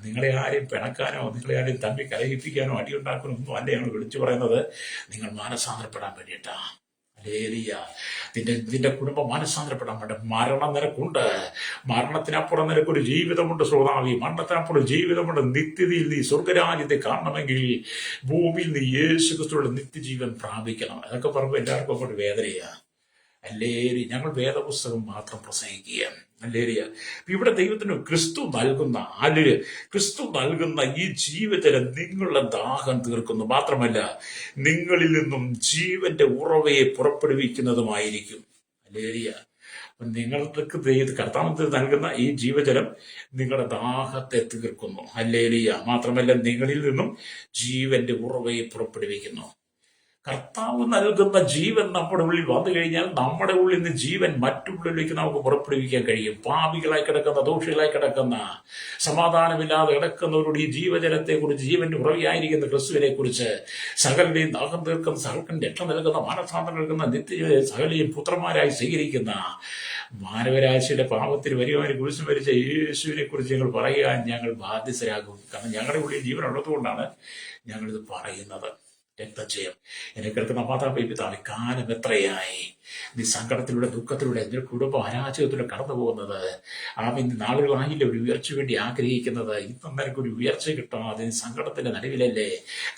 നിങ്ങളെ ആരെയും പിണക്കാനോ നിങ്ങളെ ആരെയും തമ്മിൽ കലഹിപ്പിക്കാനോ അടിയുണ്ടാക്കാനോ ഒന്നും അല്ല ഞങ്ങൾ വിളിച്ചു പറയുന്നത്. നിങ്ങൾ മാനസാന്തരപ്പെടാൻ വേണ്ടിയിട്ടാ. അല്ലേലിയ. നിന്റെ കുടുംബം മാനസാന്തരപ്പെടാൻ വേണ്ട. മരണം നിനക്കുണ്ട്. മരണത്തിനപ്പുറം നിനക്കൊരു ജീവിതമുണ്ട് ശ്രോതാവി. മരണത്തിനപ്പുറം ജീവിതമുണ്ട്. നിത്യതയിൽ നീ സ്വർഗരാജ്യത്തെ കാണണമെങ്കിൽ ഭൂമിയിൽ നീ യേശു ക്രിസ്തുവിന്റെ നിത്യജീവൻ പ്രാപിക്കണം. അതൊക്കെ പറയുമ്പോൾ എല്ലാവർക്കും അങ്ങോട്ട് വേദനയാ. അല്ലേരി. ഞങ്ങൾ വേദപുസ്തകം മാത്രം പ്രസംഗിക്കുക. അല്ലേരിയ. ഇവിടെ ദൈവത്തിന് ക്രിസ്തു നൽകുന്ന ഈ ജീവജലം നിങ്ങളുടെ ദാഹം തീർക്കുന്നു. മാത്രമല്ല നിങ്ങളിൽ നിന്നും ജീവന്റെ ഉറവയെ പുറപ്പെടുവിക്കുന്നതുമായിരിക്കും. അല്ലേരിയ. അപ്പം നിങ്ങൾക്ക് കർത്താവ് നൽകുന്ന ഈ ജീവജലം നിങ്ങളുടെ ദാഹത്തെ തീർക്കുന്നു. അല്ലേലിയ. മാത്രമല്ല നിങ്ങളിൽ നിന്നും ജീവന്റെ ഉറവയെ പുറപ്പെടുവിക്കുന്നു. കർത്താവ് നൽകുന്ന ജീവൻ നമ്മുടെ ഉള്ളിൽ വന്നു കഴിഞ്ഞാൽ നമ്മുടെ ഉള്ളിൽ നിന്ന് ജീവൻ മറ്റുള്ളിലേക്ക് നമുക്ക് പുറപ്പെടുവിക്കാൻ കഴിയും. പാപികളായി കിടക്കുന്ന, ദോഷികളായി കിടക്കുന്ന, സമാധാനമില്ലാതെ കിടക്കുന്നവരുടെ ഈ ജീവജലത്തെ കുറിച്ച്, ജീവന്റെ ഉറവിയായിരിക്കുന്ന ക്രിസ്തുവിനെ കുറിച്ച്, സകലരെയും ദാഹം തീർക്കുന്ന, സകലക്കും രക്ഷ നൽകുന്ന, മാനസാന്തരം നൽകുന്ന, നിത്യ സകലയും പുത്രന്മാരായി സ്വീകരിക്കുന്ന, മാനവരാശിയുടെ പാപത്തിന് വരുവാനും കുരിശിൽ മരിച്ച യേശുവിനെ കുറിച്ച് ഞങ്ങൾ പറയാൻ ഞങ്ങൾ ബാധ്യസ്ഥരാകും. കാരണം ഞങ്ങളുടെ ഉള്ളിൽ ജീവൻ ഉള്ളതുകൊണ്ടാണ് ഞങ്ങളിത് പറയുന്നത്. രക്തജയം. എന്നെ കേൾക്കുന്ന മാതാപിതാ പിതാവേ, കാലം എത്രയായി നീ സങ്കടത്തിലൂടെ, ദുഃഖത്തിലൂടെ, നിന്റെ കുടുംബം അരാജകത്തിലൂടെ കടന്നു പോകുന്നത്. ഇന്ന് നാളുകളായില്ല ഒരു ഉയർച്ച വേണ്ടി ആഗ്രഹിക്കുന്നത്. ഇന്നും നിനക്കൊരു ഉയർച്ച കിട്ടാതെ സങ്കടത്തിന്റെ നടുവിലല്ലേ,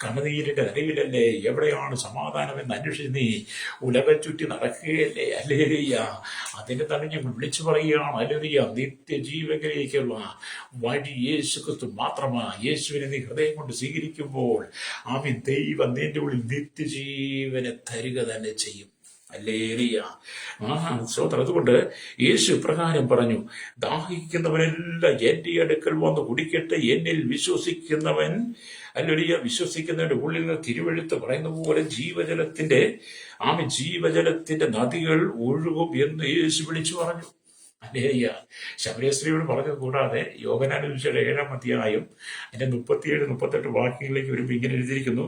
കണ്ണുനീരിന്റെ നടുവിലല്ലേ, എവിടെയാണ് സമാധാനം എന്ന് അന്വേഷിച്ച് നീ ഉലകം ചുറ്റി നടക്കുകയല്ലേ? അല്ലേലിയ. അതിന്റെ തന്നെ ഞങ്ങൾ വിളിച്ചു പറയുകയാണ്. അല്ലേലിയ. നിത്യജീവനിലേക്കുള്ള വഴി യേശു ക്രിസ്തു മാത്രമാണ്. യേശുവിനെ നീ ഹൃദയം കൊണ്ട് സ്വീകരിക്കുമ്പോൾ ദൈവം നിന്റെ ഉള്ളിൽ നിത്യജീവനെ തരിക തന്നെ ചെയ്യും. അല്ലേലിയ. ശ്രോത്ര, അതുകൊണ്ട് യേശു ഇപ്രകാരം പറഞ്ഞു, ദാഹിക്കുന്നവനെല്ലാം എന്റെ അടുക്കൽ വന്ന് കുടിക്കട്ടെ. എന്നിൽ വിശ്വസിക്കുന്നവൻ, അല്ലേലിയ, വിശ്വസിക്കുന്നവന്റെ ഉള്ളിൽ നിന്ന് തിരുവെഴുത്ത് പറയുന്ന പോലെ ജീവജലത്തിന്റെ നദികൾ ഒഴുകും എന്ന് യേശു വിളിച്ചു പറഞ്ഞു. അല്ലേയ്യ. ശമരിയ സ്ത്രീയോട് പറഞ്ഞത് കൂടാതെ യോഹന്നാന്റെ 7-ാം അധ്യായം അതിന്റെ 37-38 വാക്യങ്ങളിലേക്ക് വരുമ്പോൾ ഇങ്ങനെ എഴുതിയിരിക്കുന്നു.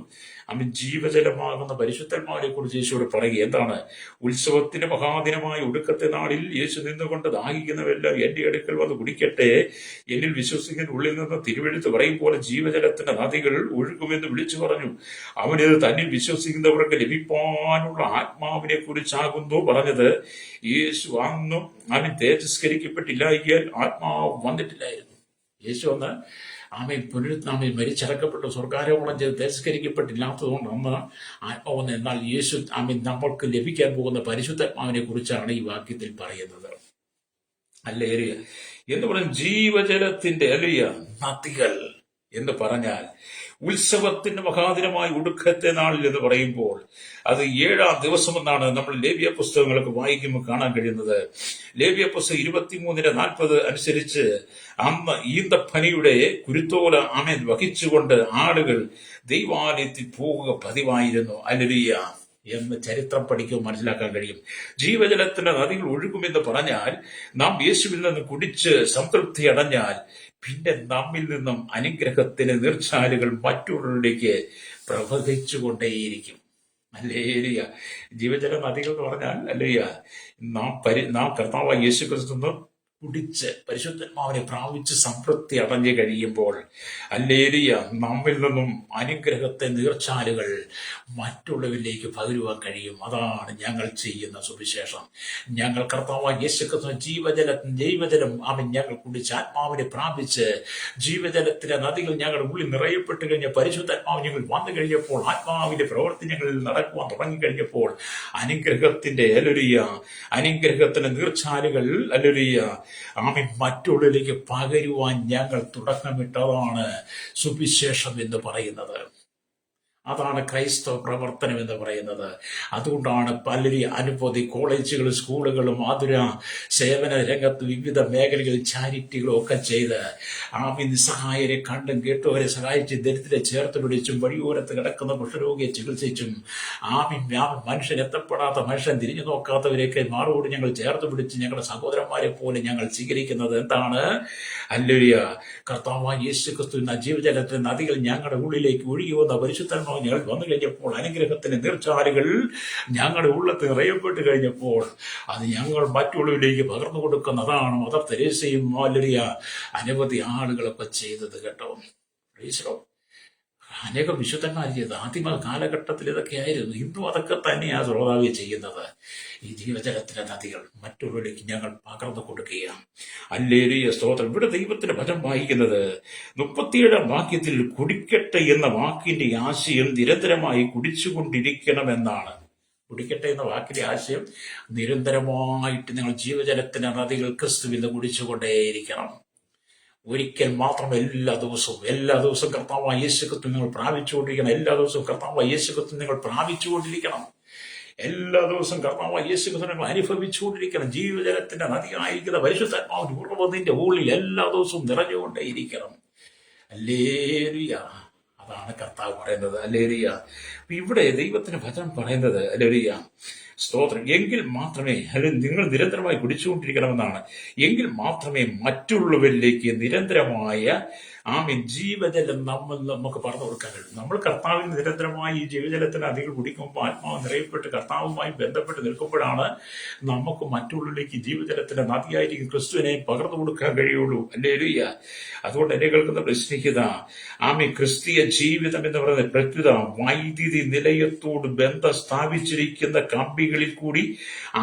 അവൻ ജീവജലമാകുന്ന പരിശുദ്ധന്മാരെ കുറിച്ച് യേശുവോട് പറയുക. എന്താണ്? ഉത്സവത്തിന്റെ മഹാദിനമായ ഒടുക്കത്തെ നാളിൽ യേശു നിന്നുകൊണ്ട് ദാഹിക്കുന്നവരെല്ലാം എന്റെ അടുക്കൽ വന്ന് കുടിക്കട്ടെ. എന്നിൽ വിശ്വസിക്കുന്ന ഉള്ളിൽ നിന്ന് തിരുവെഴുത്ത് പറയും പോലെ ജീവജലത്തിന്റെ നദികൾ ഒഴുകുമെന്ന് വിളിച്ചു പറഞ്ഞു. അവനിത് തന്നിൽ വിശ്വസിക്കുന്നവർക്ക് ലഭിപ്പാനുള്ള ആത്മാവിനെ കുറിച്ചാകുന്നു പറഞ്ഞത്. യേശു അന്നും അവൻ തേജസ്കരിക്കപ്പെട്ടില്ലായികയാൽ ആത്മാവ് വന്നിട്ടില്ലായിരുന്നു. യേശു അന്ന് പുനരുത്ഥാനം മരിച്ചടക്കപ്പെട്ട് സ്വർഗാരോഹണം ചെയ്ത് തേജസ്കരിക്കപ്പെട്ടില്ലാത്തതുകൊണ്ട് അന്ന് ആത്മാവെന്ന്. എന്നാൽ യേശു നമ്മൾക്ക് ലഭിക്കാൻ പോകുന്ന പരിശുദ്ധാത്മാവിനെ കുറിച്ചാണ് ഈ വാക്യത്തിൽ പറയുന്നത്. അല്ലേറിയ എന്ന് പറഞ്ഞ ജീവജലത്തിന്റെ അല്ലയ നദികൾ എന്ന് പറഞ്ഞാൽ ഉത്സവത്തിന്റെ മഹാദിനമായ ഒടുക്കത്തെ നാളിൽ എന്ന് പറയുമ്പോൾ അത് 7-ാം ദിവസം എന്നാണ് നമ്മൾ ലേവ്യ പുസ്തകങ്ങളൊക്കെ വായിക്കുമ്പോൾ കാണാൻ കഴിയുന്നത്. ലേവ്യ പുസ്തകം 23:40 അനുസരിച്ച് അന്ന് ഈന്തപ്പനിയുടെ കുരുത്തോല വഹിച്ചുകൊണ്ട് ആളുകൾ ദൈവാലയത്തിൽ പോവുക പതിവായിരുന്നു. ഹല്ലേലൂയ എന്ന് ചരിത്രം പഠിക്കുമ്പോൾ മനസ്സിലാക്കാൻ കഴിയും. ജീവജലത്തിന്റെ നദികൾ ഒഴുകുമെന്ന് പറഞ്ഞാൽ നാം യേശുവിൽ നിന്ന് കുടിച്ച് സംതൃപ്തി അടഞ്ഞാൽ പിന്നെ നമ്മിൽ നിന്നും അനുഗ്രഹത്തിന് നീർച്ചാലുകൾ മറ്റുള്ളവരിലേക്ക് പ്രവഹിച്ചുകൊണ്ടേയിരിക്കും. അല്ലേലിയ. ജീവജല നദികൾ എന്ന് പറഞ്ഞാൽ അല്ലേയ നാം കർത്താവായ യേശു ക്രിസ്തു കുടിച്ച് പരിശുദ്ധാത്മാവിനെ പ്രാപിച്ച് സംതൃപ്തി അടഞ്ഞു കഴിയുമ്പോൾ അല്ലേലിയ നമ്മിൽ നിന്നും അനുഗ്രഹത്തെ നീർച്ചാലുകൾ മറ്റുള്ളവരിലേക്ക് പകരുവാൻ കഴിയും. അതാണ് ഞങ്ങൾ ചെയ്യുന്ന സുവിശേഷം. ഞങ്ങൾ കർത്താവായ യേശു ക്രിസ്തു ജീവജലം ഞങ്ങൾ കുടിച്ച് ആത്മാവിനെ പ്രാപിച്ച് ജീവജലത്തിലെ നദികൾ ഞങ്ങളുടെ ഉള്ളിൽ നിറയപ്പെട്ട് കഴിഞ്ഞ പരിശുദ്ധാത്മാവ് ഞങ്ങൾ വന്നു കഴിഞ്ഞപ്പോൾ ആത്മാവിന്റെ പ്രവർത്തനങ്ങളിൽ നടക്കുവാൻ തുടങ്ങിക്കഴിഞ്ഞപ്പോൾ അനുഗ്രഹത്തിന്റെ നീർച്ചാലുകൾ മറ്റുള്ളിലേക്ക് പകരുവാൻ ഞങ്ങൾ തുടക്കമിട്ടതാണ് സുവിശേഷം എന്ന് പറയുന്നത്. അതാണ് ക്രൈസ്തവ പ്രവർത്തനം എന്ന് പറയുന്നത്. അതുകൊണ്ടാണ് പലരും അനുഭൂതി കോളേജുകളും സ്കൂളുകളും ആതുര സേവന രംഗത്ത് വിവിധ മേഖലകളിൽ ചാരിറ്റികളും ഒക്കെ ചെയ്ത് നിസ്സഹായരെ കണ്ടും കേട്ടവരെ സഹായിച്ച് ദരിദ്രരെ ചേർത്ത് പിടിച്ചും വഴിയോരത്ത് കിടക്കുന്ന കുഷ്ഠരോഗിയെ ചികിത്സിച്ചും മനുഷ്യൻ എത്തപ്പെടാത്ത മനുഷ്യൻ തിരിഞ്ഞു നോക്കാത്തവരെയൊക്കെ മാറോട് ഞങ്ങൾ ചേർത്ത് പിടിച്ച് ഞങ്ങളുടെ സഹോദരന്മാരെ പോലെ ഞങ്ങൾ സ്വീകരിക്കുന്നത് എന്താണ്? ഹല്ലേലൂയ. കർത്താവായ യേശു ക്രിസ്തു ജീവജലത്തിന്റെ നദികൾ ഞങ്ങളുടെ ഉള്ളിലേക്ക് ഒഴുകി വന്ന പരിശുദ്ധന്മാർ ഞങ്ങൾ വന്നു കഴിഞ്ഞപ്പോൾ അനുഗ്രഹത്തിന്റെ നീർച്ചാലുകൾ ഞങ്ങളുടെ ഉള്ളത്ത് നിറയപ്പെട്ട് കഴിഞ്ഞപ്പോൾ അത് ഞങ്ങൾ മറ്റുള്ളവരിലേക്ക് പകർന്നു കൊടുക്കുന്നതാണ് മദർ തെരേസയും അനവധി ആളുകളൊക്കെ ചെയ്തത് കേട്ടോ. അനേകം വിശുദ്ധന്മാർ ചെയ്തത് ആദിമ കാലഘട്ടത്തിൽ ഇതൊക്കെ ആയിരുന്നു. ഇന്നും അതൊക്കെ തന്നെയാണ് ശ്രോതാവി ചെയ്യുന്നത്. ഈ ജീവജലത്തിലെ നദികൾ മറ്റുള്ളവരിലേക്ക് ഞങ്ങൾ പകർന്നു കൊടുക്കുകയാണ്. ഹല്ലേലൂയ, സ്തോത്രം. ഇവിടെ ദൈവത്തിന്റെ വചനം വായിക്കുന്നത് 37-ാം വാക്യത്തിൽ കുടിക്കട്ടെ എന്ന വാക്കിന്റെ ആശയം നിരന്തരമായി കുടിച്ചുകൊണ്ടിരിക്കണമെന്നാണ്. കുടിക്കട്ടെ എന്ന വാക്കിന്റെ ആശയം നിരന്തരമായിട്ട് നിങ്ങൾ ജീവജലത്തിന്റെ നദികൾ ക്രിസ്തുവിന് കുടിച്ചുകൊണ്ടേയിരിക്കണം. ഒരിക്കൽ മാത്രം എല്ലാ ദിവസവും കർത്താവായ യേശു ക്രിസ്തു നിങ്ങൾ പ്രാപിച്ചുകൊണ്ടിരിക്കണം. എല്ലാ ദിവസവും കർത്താവായ യേശു ക്രിസ്തു നിങ്ങൾ പ്രാപിച്ചുകൊണ്ടിരിക്കണം. എല്ലാ ദിവസവും കർത്താവായ യേശു ക്രിസ്തു നിങ്ങൾ അനുഭവിച്ചുകൊണ്ടിരിക്കണം. ജീവജലത്തിന്റെ നദിയായിരിക്കുന്ന പരിശുദ്ധാത്മാവിന്റെ ഉറവതിന്റെ ഉള്ളിൽ എല്ലാ ദിവസവും നിറഞ്ഞുകൊണ്ടേയിരിക്കണം. ഹല്ലേലൂയ. അതാണ് കർത്താവ് പറയുന്നത്. ഹല്ലേലൂയ. ഇവിടെ ദൈവത്തിന്റെ വചനം പറയുന്നത് ഹല്ലേലൂയ, സ്തോത്രം. എങ്കിൽ മാത്രമേ നിങ്ങൾ നിരന്തരമായി കുടിച്ചുകൊണ്ടിരിക്കണമെന്നാണ്. എങ്കിൽ മാത്രമേ മറ്റുള്ളവരിലേക്ക് നിരന്തരമായ ജീവജലം നമുക്ക് പറഞ്ഞു കൊടുക്കാൻ കഴിയും. നമ്മൾ കർത്താവിന് നിരന്തരമായി ഈ ജീവജലത്തിന് അധികം കുടിക്കുമ്പോൾ ആത്മാവ് നിറയപ്പെട്ട് കർത്താവുമായി ബന്ധപ്പെട്ട് നിൽക്കുമ്പോഴാണ് നമുക്ക് മറ്റുള്ളിലേക്ക് ജീവജലത്തിന്റെ നദിയായിരിക്കും ക്രിസ്തുവിനെ പകർന്നു കൊടുക്കാൻ കഴിയുള്ളൂ. ഹല്ലേലൂയ. അതുകൊണ്ട് എന്നെ കേൾക്കുന്ന പ്രശ്നിക്കുക ക്രിസ്തീയ ജീവിതം എന്ന് പറയുന്നത് പ്രത്യുത വൈദ്യുതി നിലയത്തോട് ബന്ധം സ്ഥാപിച്ചിരിക്കുന്ന കമ്പികളിൽ കൂടി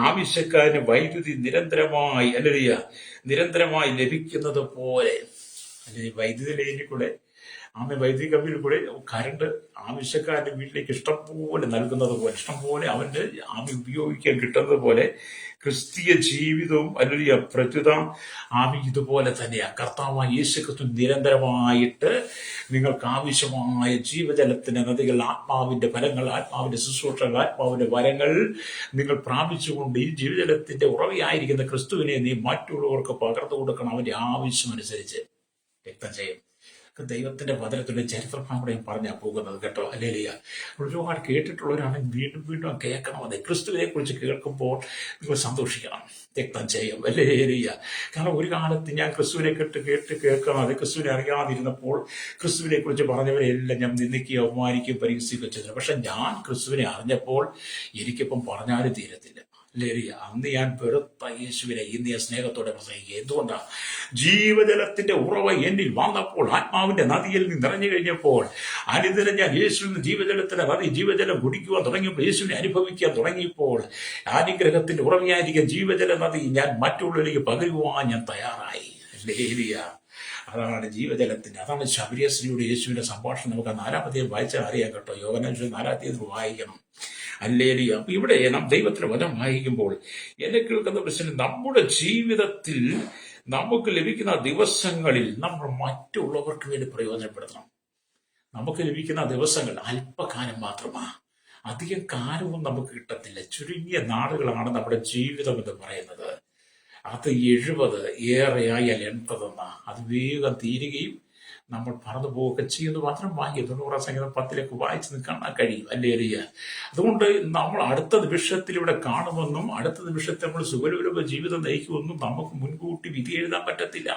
ആവശ്യക്കാരന് വൈദ്യുതി നിരന്തരമായി ലഭിക്കുന്നത് പോലെ വൈദ്യുതി ലൈനിൽ കൂടെ വൈദ്യുതി കമ്പിയിൽ കൂടെ കറണ്ട് ആവശ്യക്കാരന്റെ വീട്ടിലേക്ക് ഇഷ്ടം പോലെ നൽകുന്നത് പോലെ, ഇഷ്ടം പോലെ അവന്റെ ഉപയോഗിക്കാൻ കിട്ടുന്നത് പോലെ ക്രിസ്തീയ ജീവിതവും അല്ലെങ്കിൽ പ്രത്യുത ഇതുപോലെ തന്നെയാണ്. കർത്താവായ യേശു ക്രിസ്തു നിരന്തരമായിട്ട് നിങ്ങൾക്ക് ആവശ്യമായ ജീവജലത്തിന്റെ നദികൾ, ആത്മാവിന്റെ ഫലങ്ങൾ, ആത്മാവിന്റെ ശുശ്രൂഷകൾ, ആത്മാവിന്റെ വരങ്ങൾ നിങ്ങൾ പ്രാപിച്ചുകൊണ്ട് ഈ ജീവജലത്തിന്റെ ഉറവയായിരിക്കുന്ന ക്രിസ്തുവിനെ നീ മറ്റുള്ളവർക്ക് പകർന്നു കൊടുക്കണം. അവന്റെ ആവശ്യമനുസരിച്ച് രക്തം ചെയ്യും. ദൈവത്തിന്റെ വചനത്തിന്റെ ചരിത്രഭാഗം കൂടെ പറഞ്ഞാൽ പോകുന്നത് കേട്ടോ. അല്ലേലിയ. ഒരുപാട് കേട്ടിട്ടുള്ളവരാണെങ്കിൽ വീണ്ടും വീണ്ടും കേൾക്കണം. അതെ, ക്രിസ്തുവിനെ കുറിച്ച് കേൾക്കുമ്പോൾ നിങ്ങൾ സന്തോഷിക്കണം, രക്തം ചെയ്യും. അല്ലേലിയ. കാരണം ഒരു കാലത്ത് ഞാൻ ക്രിസ്തുവിനെ കേൾക്കണം, അത് ക്രിസ്തുവിനെ അറിയാതിരുന്നപ്പോൾ ക്രിസ്തുവിനെ കുറിച്ച് പറഞ്ഞവരെല്ലാം ഞാൻ നിന്ദിക്കുകയോ അവമാനിക്കുകയോ പരിഹസിക്കുകയോ ചെയ്തില്ല. പക്ഷെ ഞാൻ ക്രിസ്തുവിനെ അറിഞ്ഞപ്പോൾ എനിക്കിപ്പം പറഞ്ഞാലും തീരത്തില്ല. ലേറിയ. അന്ന് ഞാൻ വെറുത്ത യേശുവിനെ ഇന്ന് ഞാൻ സ്നേഹത്തോടെ പ്രസംഗിക്കുക. എന്തുകൊണ്ടാണ്? ജീവജലത്തിന്റെ ഉറവ എന്നിൽ വന്നപ്പോൾ, ആത്മാവിന്റെ നദിയിൽ നിന്ന് നിറഞ്ഞു കഴിഞ്ഞപ്പോൾ, അനുദിനം ഞാൻ യേശുവിന് ജീവജലത്തിന്റെ നദി ജീവജലം കുടിക്കുവാൻ തുടങ്ങിയപ്പോൾ, യേശുവിനെ അനുഭവിക്കാൻ തുടങ്ങിയപ്പോൾ, അനുഗ്രഹത്തിന്റെ ഉറവയായിരിക്കും ജീവജല നദി ഞാൻ മറ്റുള്ളവരിലേക്ക് പകരുവാൻ ഞാൻ തയ്യാറായി. ലേറിയ. അതാണ് ജീവജലത്തിന്റെ, അതാണ് ശബരിയശ്രീയുടെ യേശുവിന്റെ സംഭാഷണം. നമുക്ക് 4-ാം അധ്യായം വായിച്ചാൽ അറിയാം കേട്ടോ. യോഹന്നാൻ 4-ാം അധ്യായം വായിക്കണം. അല്ലേലിയ. അപ്പൊ ഇവിടെ നാം ദൈവത്തിന്റെ വചനം വായിക്കുമ്പോൾ എന്നെ കേൾക്കുന്ന പ്രശ്നം, നമ്മുടെ ജീവിതത്തിൽ നമുക്ക് ലഭിക്കുന്ന ദിവസങ്ങളിൽ നമ്മൾ മറ്റുള്ളവർക്ക് വേണ്ടി പ്രയോജനപ്പെടുത്തണം. നമുക്ക് ലഭിക്കുന്ന ദിവസങ്ങൾ അല്പകാലം മാത്രമാണ്, അധികം കാലവും നമുക്ക് കിട്ടത്തില്ല. ചുരുങ്ങിയ നാളുകളാണ് നമ്മുടെ ജീവിതം എന്ന് പറയുന്നത്. അത് 70, ഏറെയായാൽ 80 എന്നാ. അത് വേഗം തീരുകയും നമ്മൾ പറന്നു പോവുകയൊക്കെ ചെയ്യുന്നു. മാത്രം വാങ്ങി 90-ാം സംഗീതം 10 വായിച്ച് കാണാൻ കഴിയും. അല്ലേലിയ. അതുകൊണ്ട് നമ്മൾ അടുത്ത നിമിഷത്തിൽ ഇവിടെ കാണുമെന്നും അടുത്ത നിമിഷത്തിൽ നമ്മൾ സുഖലോലുപ ജീവിതം നയിക്കുമെന്നും നമുക്ക് മുൻകൂട്ടി വിധി എഴുതാൻ പറ്റത്തില്ല.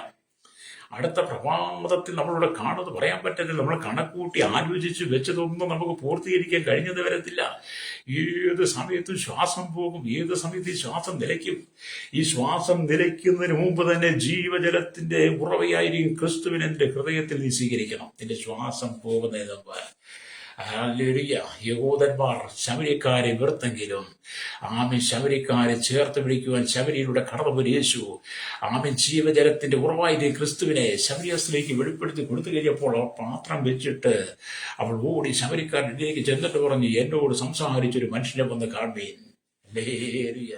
അടുത്ത പ്രഭാതത്തിൽ നമ്മളിവിടെ കാണുമെന്ന് പറയാൻ പറ്റത്തില്ല. നമ്മൾ കണക്കൂട്ടി ആലോചിച്ച് വെച്ചതൊന്നും നമുക്ക് പൂർത്തീകരിക്കാൻ കഴിഞ്ഞത് വരത്തില്ല. ഏത് സമയത്തും ശ്വാസം പോകും, ഏത് സമയത്തും ഈ ശ്വാസം നിലയ്ക്കും. ഈ ശ്വാസം നിലയ്ക്കുന്നതിന് മുമ്പ് തന്നെ ജീവജലത്തിന്റെ ഉറവയായിരിക്കും ക്രിസ്തുവിനെ നിന്റെ ഹൃദയത്തിൽ നീ സ്വീകരിക്കണം. നിന്റെ ശ്വാസം പോകുന്നതിന് മുമ്പ്. ഹല്ലേലൂയ. യഹൂദന്മാർ ശമരിക്കാരെ വെറുത്തെങ്കിലും ആമേൻ ശമരിക്കാരെ ചേർത്ത് പിടിക്കുവാൻ ശമരിയിലൂടെ കടന്നുപോയ യേശു ആമേൻ ജീവജലത്തിന്റെ ഉറവായി ക്രിസ്തുവിനെ ശമരിയസിലേക്ക് വെളിപ്പെടുത്തി കൊടുത്തു കഴിഞ്ഞപ്പോൾ അവൾ പാത്രം വെച്ചിട്ട് അവൾ ഓടി ശമരിക്കാരനിലേക്ക് ചെന്നിട്ട് പറഞ്ഞു, എന്നോട് സംസാരിച്ചൊരു മനുഷ്യനെ വന്ന് കാണുവീൻ. ഹല്ലേലൂയ.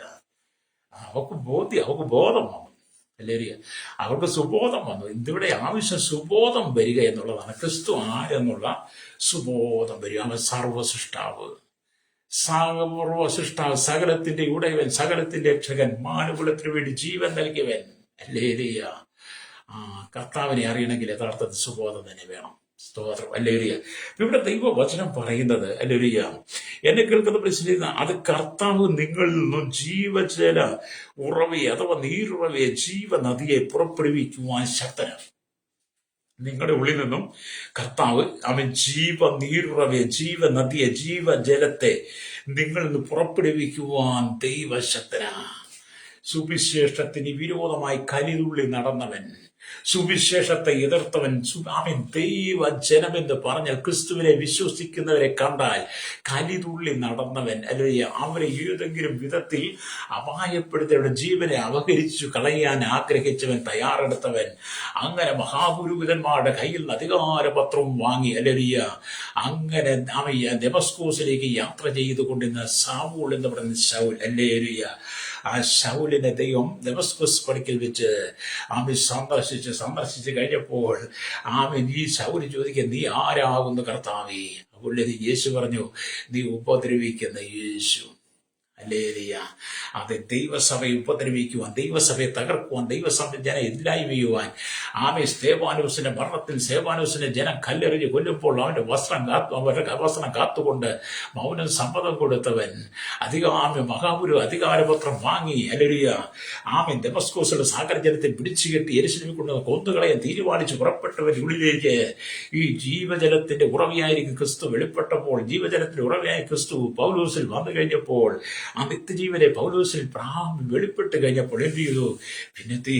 അവക്ക് ബോധം വന്നു. ഹല്ലേലൂയ. അവർക്ക് സുബോധം വന്നു. ഇതിവിടെ ആവശ്യം സുബോധം വരിക എന്നുള്ളതാണ്. ക്രിസ്തു ആരെന്നുള്ള സുബോധം വരിക. അവൻ സർവസൃഷ്ടാവ്, സകലത്തിന്റെ ഉടയവൻ, സകലത്തിന്റെ രക്ഷകൻ, മാനകുലത്തിന് വേണ്ടി ജീവൻ നൽകിയവൻ. ഹല്ലേലൂയ. കർത്താവിനെ അറിയണമെങ്കിൽ യഥാർത്ഥത്തിൽ സുബോധം തന്നെ വേണം. സ്തോത്രം. ഹല്ലേലൂയ. ഇവിടെ ദൈവവചനം പറയുന്നത്, ഹല്ലേലൂയ, എന്നെ കേൾക്കുന്ന പ്രശ്നം, അത് കർത്താവ് നിങ്ങളിൽ നിന്നും ജീവജല ഉറവയെ അഥവാ നീരുറവയെ ജീവനദിയെ പുറപ്പെടുവിക്കുവാൻ ശക്തനാണ്. നിങ്ങളുടെ ഉള്ളിൽ നിന്നും കർത്താവ് അവൻ നീരുറവയെ ജീവനദിയെ ജീവജലത്തെ നിങ്ങളിൽ നിന്ന് പുറപ്പെടുവിക്കുവാൻ ദൈവശക്തനാ. സുവിശേഷത്തിന് വിരോധമായി കലിതുള്ളി നടന്നവൻ, സുവിശേഷത്തെ എതിർത്തവൻ, അവൻ ദൈവജനമെന്ന് പറഞ്ഞാൽ ക്രിസ്തുവിനെ വിശ്വസിക്കുന്നവരെ കണ്ടാൽ കലിതുള്ളി നടന്നവൻ, അല്ലെങ്കിൽ അവരെ ഏതെങ്കിലും വിധത്തിൽ അപായപ്പെടുത്തിയവരുടെ ജീവനെ അപഹരിച്ചു കളയാൻ ആഗ്രഹിച്ചവൻ, തയ്യാറെടുത്തവൻ, അങ്ങനെ മഹാപുരോഹിതന്മാരുടെ കയ്യിൽ നിന്ന് അധികാരപത്രവും വാങ്ങി, അല്ലെങ്കിൽ അങ്ങനെ അവൻ ദമസ്കോസിലേക്ക് യാത്ര ചെയ്തുകൊണ്ടിരുന്ന ശൗൽ എന്ന് പറയുന്ന ശൗൽ, ഹല്ലേലൂയ. ആ ശൗലിനെ ദൈവം ദമസ്കസ് പടിക്കൽ വെച്ച് ആമി സന്ദർശിച്ച് കഴിഞ്ഞപ്പോൾ ആമൻ ഈ ശൗല് ചോദിക്കുക, നീ ആരാകുന്നു കർത്താവേ? അപ്പോൾ യേശു പറഞ്ഞു, നീ ഉപദ്രവിക്കുന്ന യേശു. ഹല്ലേലൂയ. അത് ദൈവസഭയെ ഉപദ്രവിക്കുവാൻ, ദൈവസഭയെ തകർക്കുവാൻ, ദൈവസഭ ജനം എതിരായി വീഴുവാൻ, ആമേ സ്തേഫാനോസിന്റെ മരണത്തിൽ സ്തേഫാനോസിനെ ജനം കല്ലെറിഞ്ഞ് കൊല്ലുമ്പോൾ അവരുടെ വസ്ത്രം കാത്തുകൊണ്ട് മൗനം സമ്മതം കൊടുത്തവൻ, ആമേ മഹാപുരു അധികാരപത്രം വാങ്ങി, ഹല്ലേലൂയ, ആമേ ദമസ്കോസിലെ സാഗര ജനത്തെ പിടിച്ചു കെട്ടി യെരൂശലേമിൽ കൊണ്ട് കൊന്നുകളയാൻ തീരുമാനിച്ച് പുറപ്പെട്ടവൻ ഉള്ളിലേക്ക് ഈ ജീവജലത്തിന്റെ ഉറവയായിരിക്കും ക്രിസ്തു വെളിപ്പെട്ടപ്പോൾ, ജീവജലത്തിന്റെ ഉറവയായ ക്രിസ്തു പൗലോസിൽ വന്നു കഴിഞ്ഞപ്പോൾ, ആ നിത്യജീവനെ പൗലോസിൽ വെളിപ്പെട്ട് കഴിഞ്ഞപ്പോൾ എന്ത് ചെയ്തു? പിന്നത്തെ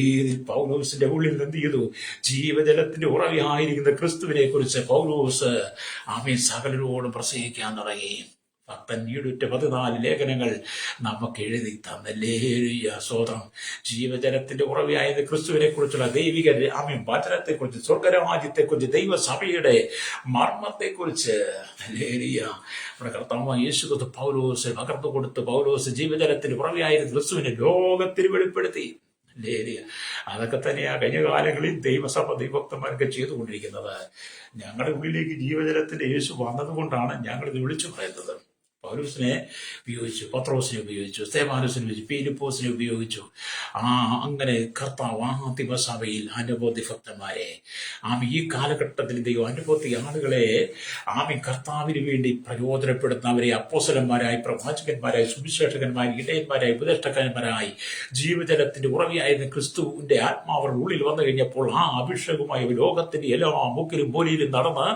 പൗലോസിന്റെ ഉള്ളിൽ എന്ത് ചെയ്തു? ജീവജലത്തിന്റെ ഉറവയായിരിക്കുന്ന ക്രിസ്തുവിനെ കുറിച്ച് പൗലോസ് ആമേൻ സകലരോടും പ്രസംഗിക്കാൻ തുടങ്ങി. 14 ലേഖനങ്ങൾ നമുക്ക് എഴുതി തന്നല്ലേ. സ്വതം ജീവജലത്തിന്റെ ഉറവയായത് ക്രിസ്തുവിനെ കുറിച്ചുള്ള ദൈവിക വചനത്തെക്കുറിച്ച്, സ്വർഗരാജ്യത്തെക്കുറിച്ച്, ദൈവസഭയുടെ മർമ്മത്തെക്കുറിച്ച് നമ്മുടെ കർത്താവ് യേശു പൗലോസ് പകർന്നു കൊടുത്ത് പൗലോസ് ജീവജലത്തിന്റെ ഉറവയായത് ക്രിസ്തുവിനെ ലോകത്തിന് വെളിപ്പെടുത്തി. അതൊക്കെ തന്നെയാ കഴിഞ്ഞ കാലങ്ങളിൽ ദൈവസഭ ദൈവഭക്തന്മാരൊക്കെ ചെയ്തുകൊണ്ടിരിക്കുന്നത്. ഞങ്ങളുടെ ഉള്ളിലേക്ക് ജീവജലത്തിന്റെ യേശു വന്നതുകൊണ്ടാണ് ഞങ്ങളിത് വിളിച്ചു പറയുന്നത്. പൗലോസിനെ ഉപയോഗിച്ചു, പത്രോസിനെ ഉപയോഗിച്ചു, സ്തെഫാനോസിനെ ഉപയോഗിച്ചു, ഫിലിപ്പോസിനെ ഉപയോഗിച്ചു. അങ്ങനെ കർത്താവ് ആദിമസഭയിൽ അനുഭൂതി ഭക്തന്മാരെ ഈ കാലഘട്ടത്തിൽ ദൈവം അനുഭൂതി ആളുകളെ കർത്താവിന് വേണ്ടി പ്രയോജനപ്പെടുത്തുന്നവരെ അപ്പോസ്തലന്മാരായി, പ്രവാചകന്മാരായി, സുവിശേഷകന്മാരായി, ഇടയന്മാരായി, ഉപദേഷ്ടാക്കന്മാരായി, ജീവജലത്തിന്റെ ഉറവിയായിരുന്ന ക്രിസ്തുവിന്റെ ആത്മാവരുടെ ഉള്ളിൽ വന്നു കഴിഞ്ഞപ്പോൾ അഭിഷേകമായി ലോകത്തിന്റെ എല്ലാ മുക്കിലും മൂലയിലും നടന്ന്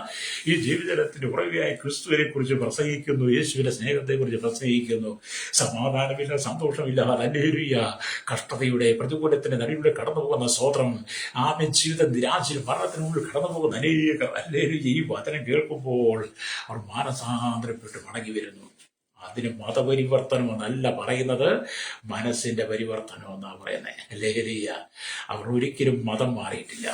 ഈ ജീവജലത്തിന്റെ ഉറവിയായ ക്രിസ്തുവിനെ കുറിച്ച് പ്രസംഗിക്കുന്നു, യേശുവിന്റെ സ്നേഹത്തെ കുറിച്ച് പ്രസംഗിക്കുന്നു. സമാധാനമില്ല, സന്തോഷമില്ല, ഹല്ലേലൂയ, കഷ്ടതയുടെ പ്രതികൂലത്തിന്റെ നടുവിലൂടെ കടന്നു പോകുന്ന സ്വതന്ത്രം ജീവിത നിരാശയിൽ മരണത്തിനുള്ളിൽ കടന്നു പോകുന്ന അനേകം ഹല്ലേലൂയ ഈ വചനം കേൾക്കുമ്പോൾ അവർ മാനസാന്തരപ്പെട്ട് മടങ്ങി വരുന്നു. അതിന് മതപരിവർത്തനം എന്നല്ല പറയുന്നത്, മനസ്സിന്റെ പരിവർത്തനം എന്നാണ് പറയുന്നത്. ഹല്ലേലൂയ. അവർ ഒരിക്കലും മതം മാറിയിട്ടില്ല.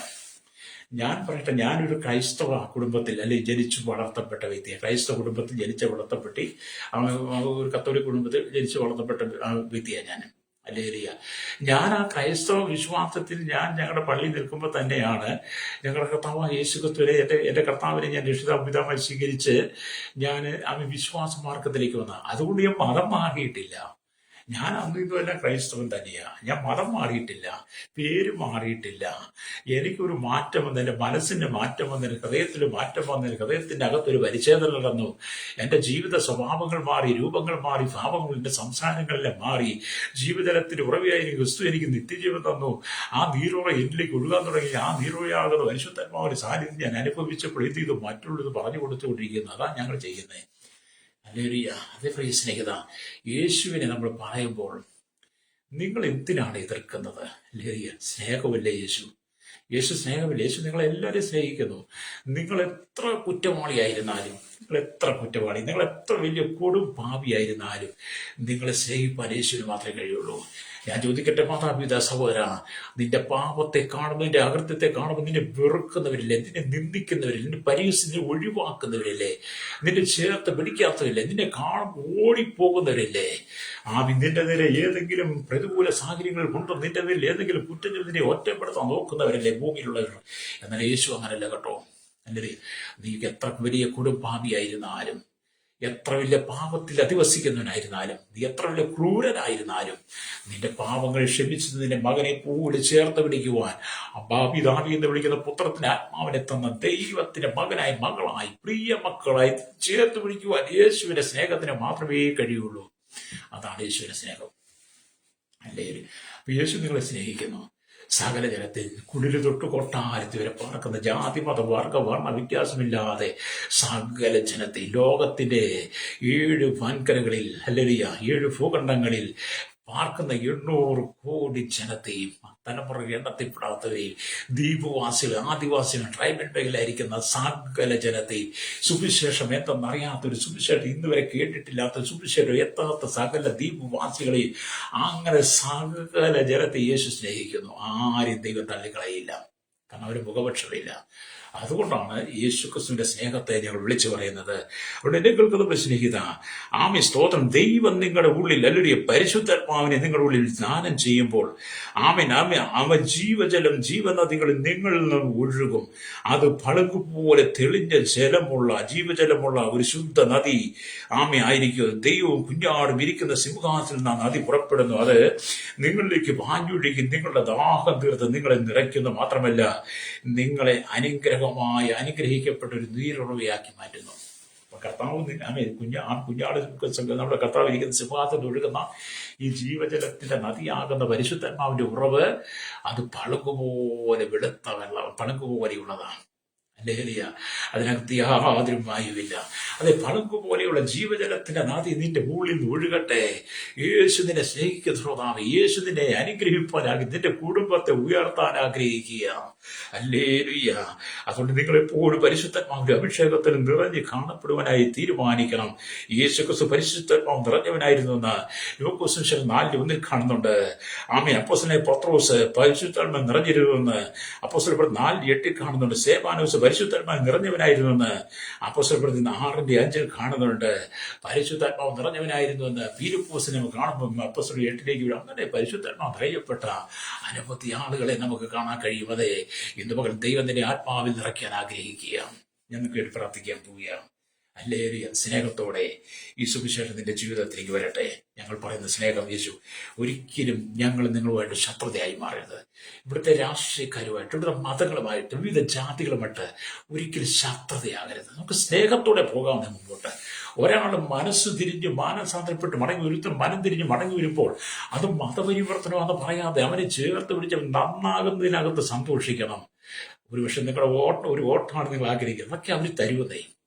ഞാൻ പറയട്ടെ, ഞാനൊരു ക്രൈസ്തവ കുടുംബത്തിൽ അല്ലെങ്കിൽ ജനിച്ചു വളർത്തപ്പെട്ട വ്യക്തിയാണ്. ക്രൈസ്തവ കുടുംബത്തിൽ വളർത്തപ്പെട്ടി ഒരു കത്തോലിക് കുടുംബത്തിൽ ജനിച്ചു വളർത്തപ്പെട്ട വ്യക്തിയാണ് ഞാൻ. ഹല്ലേലൂയ. ഞാൻ ക്രൈസ്തവ വിശ്വാസത്തിൽ ഞങ്ങളുടെ പള്ളി നിൽക്കുമ്പോൾ തന്നെയാണ് ഞങ്ങളുടെ കർത്താവ് യേശു ക്രിസ്തുവിനെ എൻ്റെ കർത്താവിനെ ഞാൻ രക്ഷിതാപിതാവായി സ്വീകരിച്ച് ഞാൻ വിശ്വാസ മാർഗത്തിലേക്ക് വന്ന. അതുകൊണ്ട് ഞാൻ മതം മാറിയിട്ടില്ല. ഞാൻ അന്നും ക്രൈസ്തവൻ തന്നെയാണ്. ഞാൻ മതം മാറിയിട്ടില്ല, പേര് മാറിയിട്ടില്ല. എനിക്കൊരു മാറ്റം വന്നു, എൻ്റെ മനസ്സിന് മാറ്റം വന്നതിന്, ഹൃദയത്തിൽ മാറ്റം വന്നതിന്, ഹൃദയത്തിൻ്റെ അകത്തൊരു പരിച്ഛേദന നടന്നു. എൻ്റെ ജീവിത സ്വഭാവങ്ങൾ മാറി, രൂപങ്ങൾ മാറി, ഭാവങ്ങൾ, എൻ്റെ സംസാരങ്ങളെല്ലാം മാറി. ജീവിതത്തിന്റെ ഉറവിയായി ക്രിസ്തു എനിക്ക് നിത്യജീവൻ തന്നു. നീരോറ എന്നിലേക്ക് ഒഴുകാൻ തുടങ്ങി. നീരോറയാകുന്ന പരിശുദ്ധാത്മാവിന്റെ സാന്നിധ്യം ഞാൻ അനുഭവിച്ചപ്പോൾ എന്ത് ചെയ്തു? മറ്റുള്ളത് പറഞ്ഞു കൊടുത്തുകൊണ്ടിരിക്കുന്നു. അതാണ് ഞങ്ങൾ ചെയ്യുന്നത്. ഹല്ലേലൂയ. അതേ പ്രിയ സ്നേഹിത, യേശുവിനെ നമ്മൾ പറയുമ്പോൾ നിങ്ങൾ എന്തിനാണ് എതിർക്കുന്നത്? ഹല്ലേലൂയ. സ്നേഹമല്ലേ യേശു? യേശു സ്നേഹമില്ല. യേശു നിങ്ങളെല്ലാവരെയും സ്നേഹിക്കുന്നു. നിങ്ങൾ എത്ര കുറ്റവാളിയായിരുന്നാലും, നിങ്ങൾ എത്ര വലിയ കൊടും പാപിയായിരുന്നാലും നിങ്ങളെ സ്നേഹിപ്പാൻ യേശുവിന് മാത്രമേ കഴിയുള്ളൂ. ഞാൻ ചോദിക്കട്ടെ, മാതാപിതാ സഹോദര, നിന്റെ പാപത്തെ കാണുമ്പോൾ, നിന്റെ അകൃത്യത്തെ കാണുമ്പോൾ നിന്നെ വെറുക്കുന്നവരില്ലേ? നിന്നെ നിന്ദിക്കുന്നവരില്ലേ? നിന്റെ പരിഹസിനെ ഒഴിവാക്കുന്നവരില്ലേ? നിന്നെ ചേർത്ത് പിടിക്കാത്തവരില്ലേ? നിന്നെ കാണുമ്പോൾ ഓടിപ്പോകുന്നവരില്ലേ? നിന്റെ നേരെ ഏതെങ്കിലും പ്രതികൂല സാഹചര്യങ്ങൾ കൊണ്ടോ നിന്റെ നേരിൽ ഏതെങ്കിലും കുറ്റങ്ങൾ നിന്നെ ഒറ്റപ്പെടുത്താൻ നോക്കുന്നവരല്ലേ ഭൂമിയിലുള്ളവർ? എന്നാൽ യേശു അങ്ങനല്ല കേട്ടോ. അല്ലേ, നീ എത്ര വലിയ കുടുംബാവിയായിരുന്നാലും, എത്ര വലിയ പാപത്തിൽ അധിവസിക്കുന്നവനായിരുന്നാലും, നീ എത്ര വലിയ ക്രൂരനായിരുന്നാലും, നിന്റെ പാപങ്ങൾ ക്ഷമിച്ചത് നിന്റെ മകനെ കൂടി ചേർത്ത് പിടിക്കുവാൻ പിതാവി എന്ന് വിളിക്കുന്ന പുത്രത്തിന് ആത്മാവിനെ തന്ന ദൈവത്തിന്റെ മകനായി, മകളായി, പ്രിയ മക്കളായി ചേർത്ത് പിടിക്കുവാൻ യേശുവിന്റെ സ്നേഹത്തിന് മാത്രമേ കഴിയുള്ളൂ. അതാണ് യേശുവിന്റെ സ്നേഹം. അല്ലേ? യേശു നിങ്ങളെ സ്നേഹിക്കുന്നു. സകല ജനത്തിൽ കുടില് തൊട്ട് കൊട്ടാരത്തിൽ വരെ പാർക്കുന്ന ജാതി മത വർഗ വർണ്ണ വ്യത്യാസമില്ലാതെ സകല ജനത്തിൽ ലോകത്തിന്റെ 7 വൻകരകളിൽ, ഹല്ലേലൂയ, 7 ഭൂഖണ്ഡങ്ങളിൽ പാർക്കുന്ന 800 കോടി ജനത്തെയും, തലമുറ എണ്ണത്തിൽപ്പെടാത്തവരെയും, ദ്വീപവാസികൾ, ആദിവാസികൾ, ട്രൈബൽ മേഖലയിലായിരിക്കുന്ന സകല ജനത്തെയും, സുവിശേഷം എന്തെന്നറിയാത്തൊരു സുവിശേഷം, ഇന്ന് വരെ കേട്ടിട്ടില്ലാത്ത സുവിശേഷം എത്താത്ത സകല ദ്വീപവാസികളെയും, അങ്ങനെ സകല ജനത്തെ യേശു സ്നേഹിക്കുന്നു. ആരും ദൈവം തള്ളിക്കളയില്ല. കാരണം അവർ മുഖപക്ഷമില്ല. അതുകൊണ്ടാണ് യേശു ക്രിസ്തുവിന്റെ സ്നേഹത്തെ ഞങ്ങൾ വിളിച്ചു പറയുന്നത്. അവിടെ എന്നെ കേൾക്കുന്ന സ്നേഹിത, സ്തോത്രം. ദൈവം നിങ്ങളുടെ ഉള്ളിൽ, അല്ലെങ്കിൽ പരിശുദ്ധാത്മാവിനെ നിങ്ങളുടെ ഉള്ളിൽ സ്നാനം ചെയ്യുമ്പോൾ അവൻ ജീവജലം, ജീവനദികളിൽ നിങ്ങളിൽ നിന്ന് ഒഴുകും. അത് പളുങ്കുപോലെ തെളിഞ്ഞ ജലമുള്ള, ജീവജലമുള്ള ഒരു ശുദ്ധ നദി ആയിരിക്കും. ദൈവവും കുഞ്ഞാടും ഇരിക്കുന്ന സിംഹാസനത്തിൽ നിന്ന് നദി പുറപ്പെടുന്നു. അത് നിങ്ങളിലേക്ക് പാഞ്ഞൊഴുകി നിങ്ങളുടെ ദാഹം തീർത്ത് നിങ്ങളെ നിറയ്ക്കുന്നു. മാത്രമല്ല, നിങ്ങളെ അനുഗ്രഹിക്കപ്പെട്ട ഒരു നീരുറവയാക്കി മാറ്റുന്നു. കർത്താവ് കുഞ്ഞാട് നമ്മുടെ കർത്താവ് ഇരിക്കുന്ന സിംഹാസനത്തിൽ ഒഴുകുന്ന ഈ ജീവജലത്തിന്റെ നദിയാകുന്ന പരിശുദ്ധാത്മാവിന്റെ ഉറവ്, അത് പളുങ്കുപോലെ വെളുത്ത വെള്ളം, പളുങ്കുപോലെയുള്ളതാണ്. ഹല്ലേലൂയ. അതിനകത്ത് യാതൊരു വായുവില്ല. അതെ, പളുങ്കു പോലെയുള്ള ജീവജലത്തിന്റെ നദി നിന്റെ ഉള്ളിൽ നിന്ന് ഒഴുകട്ടെ. യേശു നിന്നെ സ്നേഹിക്കുന്ന ശ്രോതാവ്, യേശു നിന്നെ അനുഗ്രഹിപ്പാനാಗಿ, നിന്റെ കുടുംബത്തെ ഉയർത്താൻ ആഗ്രഹിക്കുക. ഹല്ലേലൂയ. അതുകൊണ്ട് നിങ്ങളെപ്പോഴും പരിശുദ്ധാത്മാവിന്റെ അഭിഷേകത്തിൽ നിറഞ്ഞ് കാണപ്പെടുവാനായി തീരുമാനിക്കണം. യേശു ക്രിസ്തു പരിശുദ്ധാത്മാവ് നിറഞ്ഞവനായിരുന്നു എന്ന് ലൂക്കോസ് 4:1 കാണുന്നുണ്ട്. അപ്പോസ്തലനായ പത്രോസ് പരിശുദ്ധാത്മാവ് നിറഞ്ഞിരുന്നുവെന്ന് അപ്പോസ്തലപ്രവൃത്തി 4:8 കാണുന്നുണ്ട്. സ്തെഫാനോസ് പരിശുദ്ധാത്മാവ് നിറഞ്ഞവനായിരുന്നുവെന്ന് അപ്പോസ്തലപ്രവൃത്തി 6:5 കാണുന്നുണ്ട്. പരിശുദ്ധാത്മാവ് നിറഞ്ഞവനായിരുന്നുവെന്ന് ഫിലിപ്പോസിനെ കാണുമ്പോൾ അപ്പോസ്തലൻ 8 അങ്ങനെ പരിശുദ്ധാത്മാവ് നിറയപ്പെട്ട അനവധി ആളുകളെ നമുക്ക് കാണാൻ കഴിയും. അതെ, ഇന്ന് മകൾ ദൈവത്തിന്റെ ആത്മാവിൽ നിറയ്ക്കാൻ ആഗ്രഹിക്കുക. ഞങ്ങൾക്ക് വേണ്ടി പ്രാർത്ഥിക്കാൻ പോവുകയാണ്. ഹല്ലേലൂയ. സ്നേഹത്തോടെ ഈ സുവിശേഷം നിന്റെ ജീവിതത്തിലേക്ക് വരട്ടെ. ഞങ്ങൾ പറയുന്ന സ്നേഹം യേശു ഒരിക്കലും ഞങ്ങൾ നിങ്ങളുമായിട്ട് ശത്രുതയായി മാറരുത്. ഇവിടുത്തെ രാഷ്ട്രീയക്കാരുമായിട്ട്, ഇവിടുത്തെ മതങ്ങളുമായിട്ട്, വിവിധ ജാതികളുമായിട്ട് ഒരിക്കലും ശത്രുതയാകരുത്. നമുക്ക് സ്നേഹത്തോടെ പോകാവുന്ന മുമ്പോട്ട്. ഒരാൾ മനസ്സ് തിരിഞ്ഞ് മാനസാന്തരപ്പെട്ട് മടങ്ങി ഒരുത്തം മനം തിരിഞ്ഞ് മടങ്ങി വരുമ്പോൾ അത് മതപരിവർത്തനമാണെന്ന് പറയാതെ അവനെ ചേർത്ത് പിടിച്ച് നന്നാകുന്നതിനകത്ത് സന്തോഷിക്കണം. ഒരുപക്ഷെ നിങ്ങളുടെ ഒരു വോട്ടാണ് നിങ്ങൾ ആഗ്രഹിക്കുന്നത്, അതൊക്കെ അവർ തരുവതേ.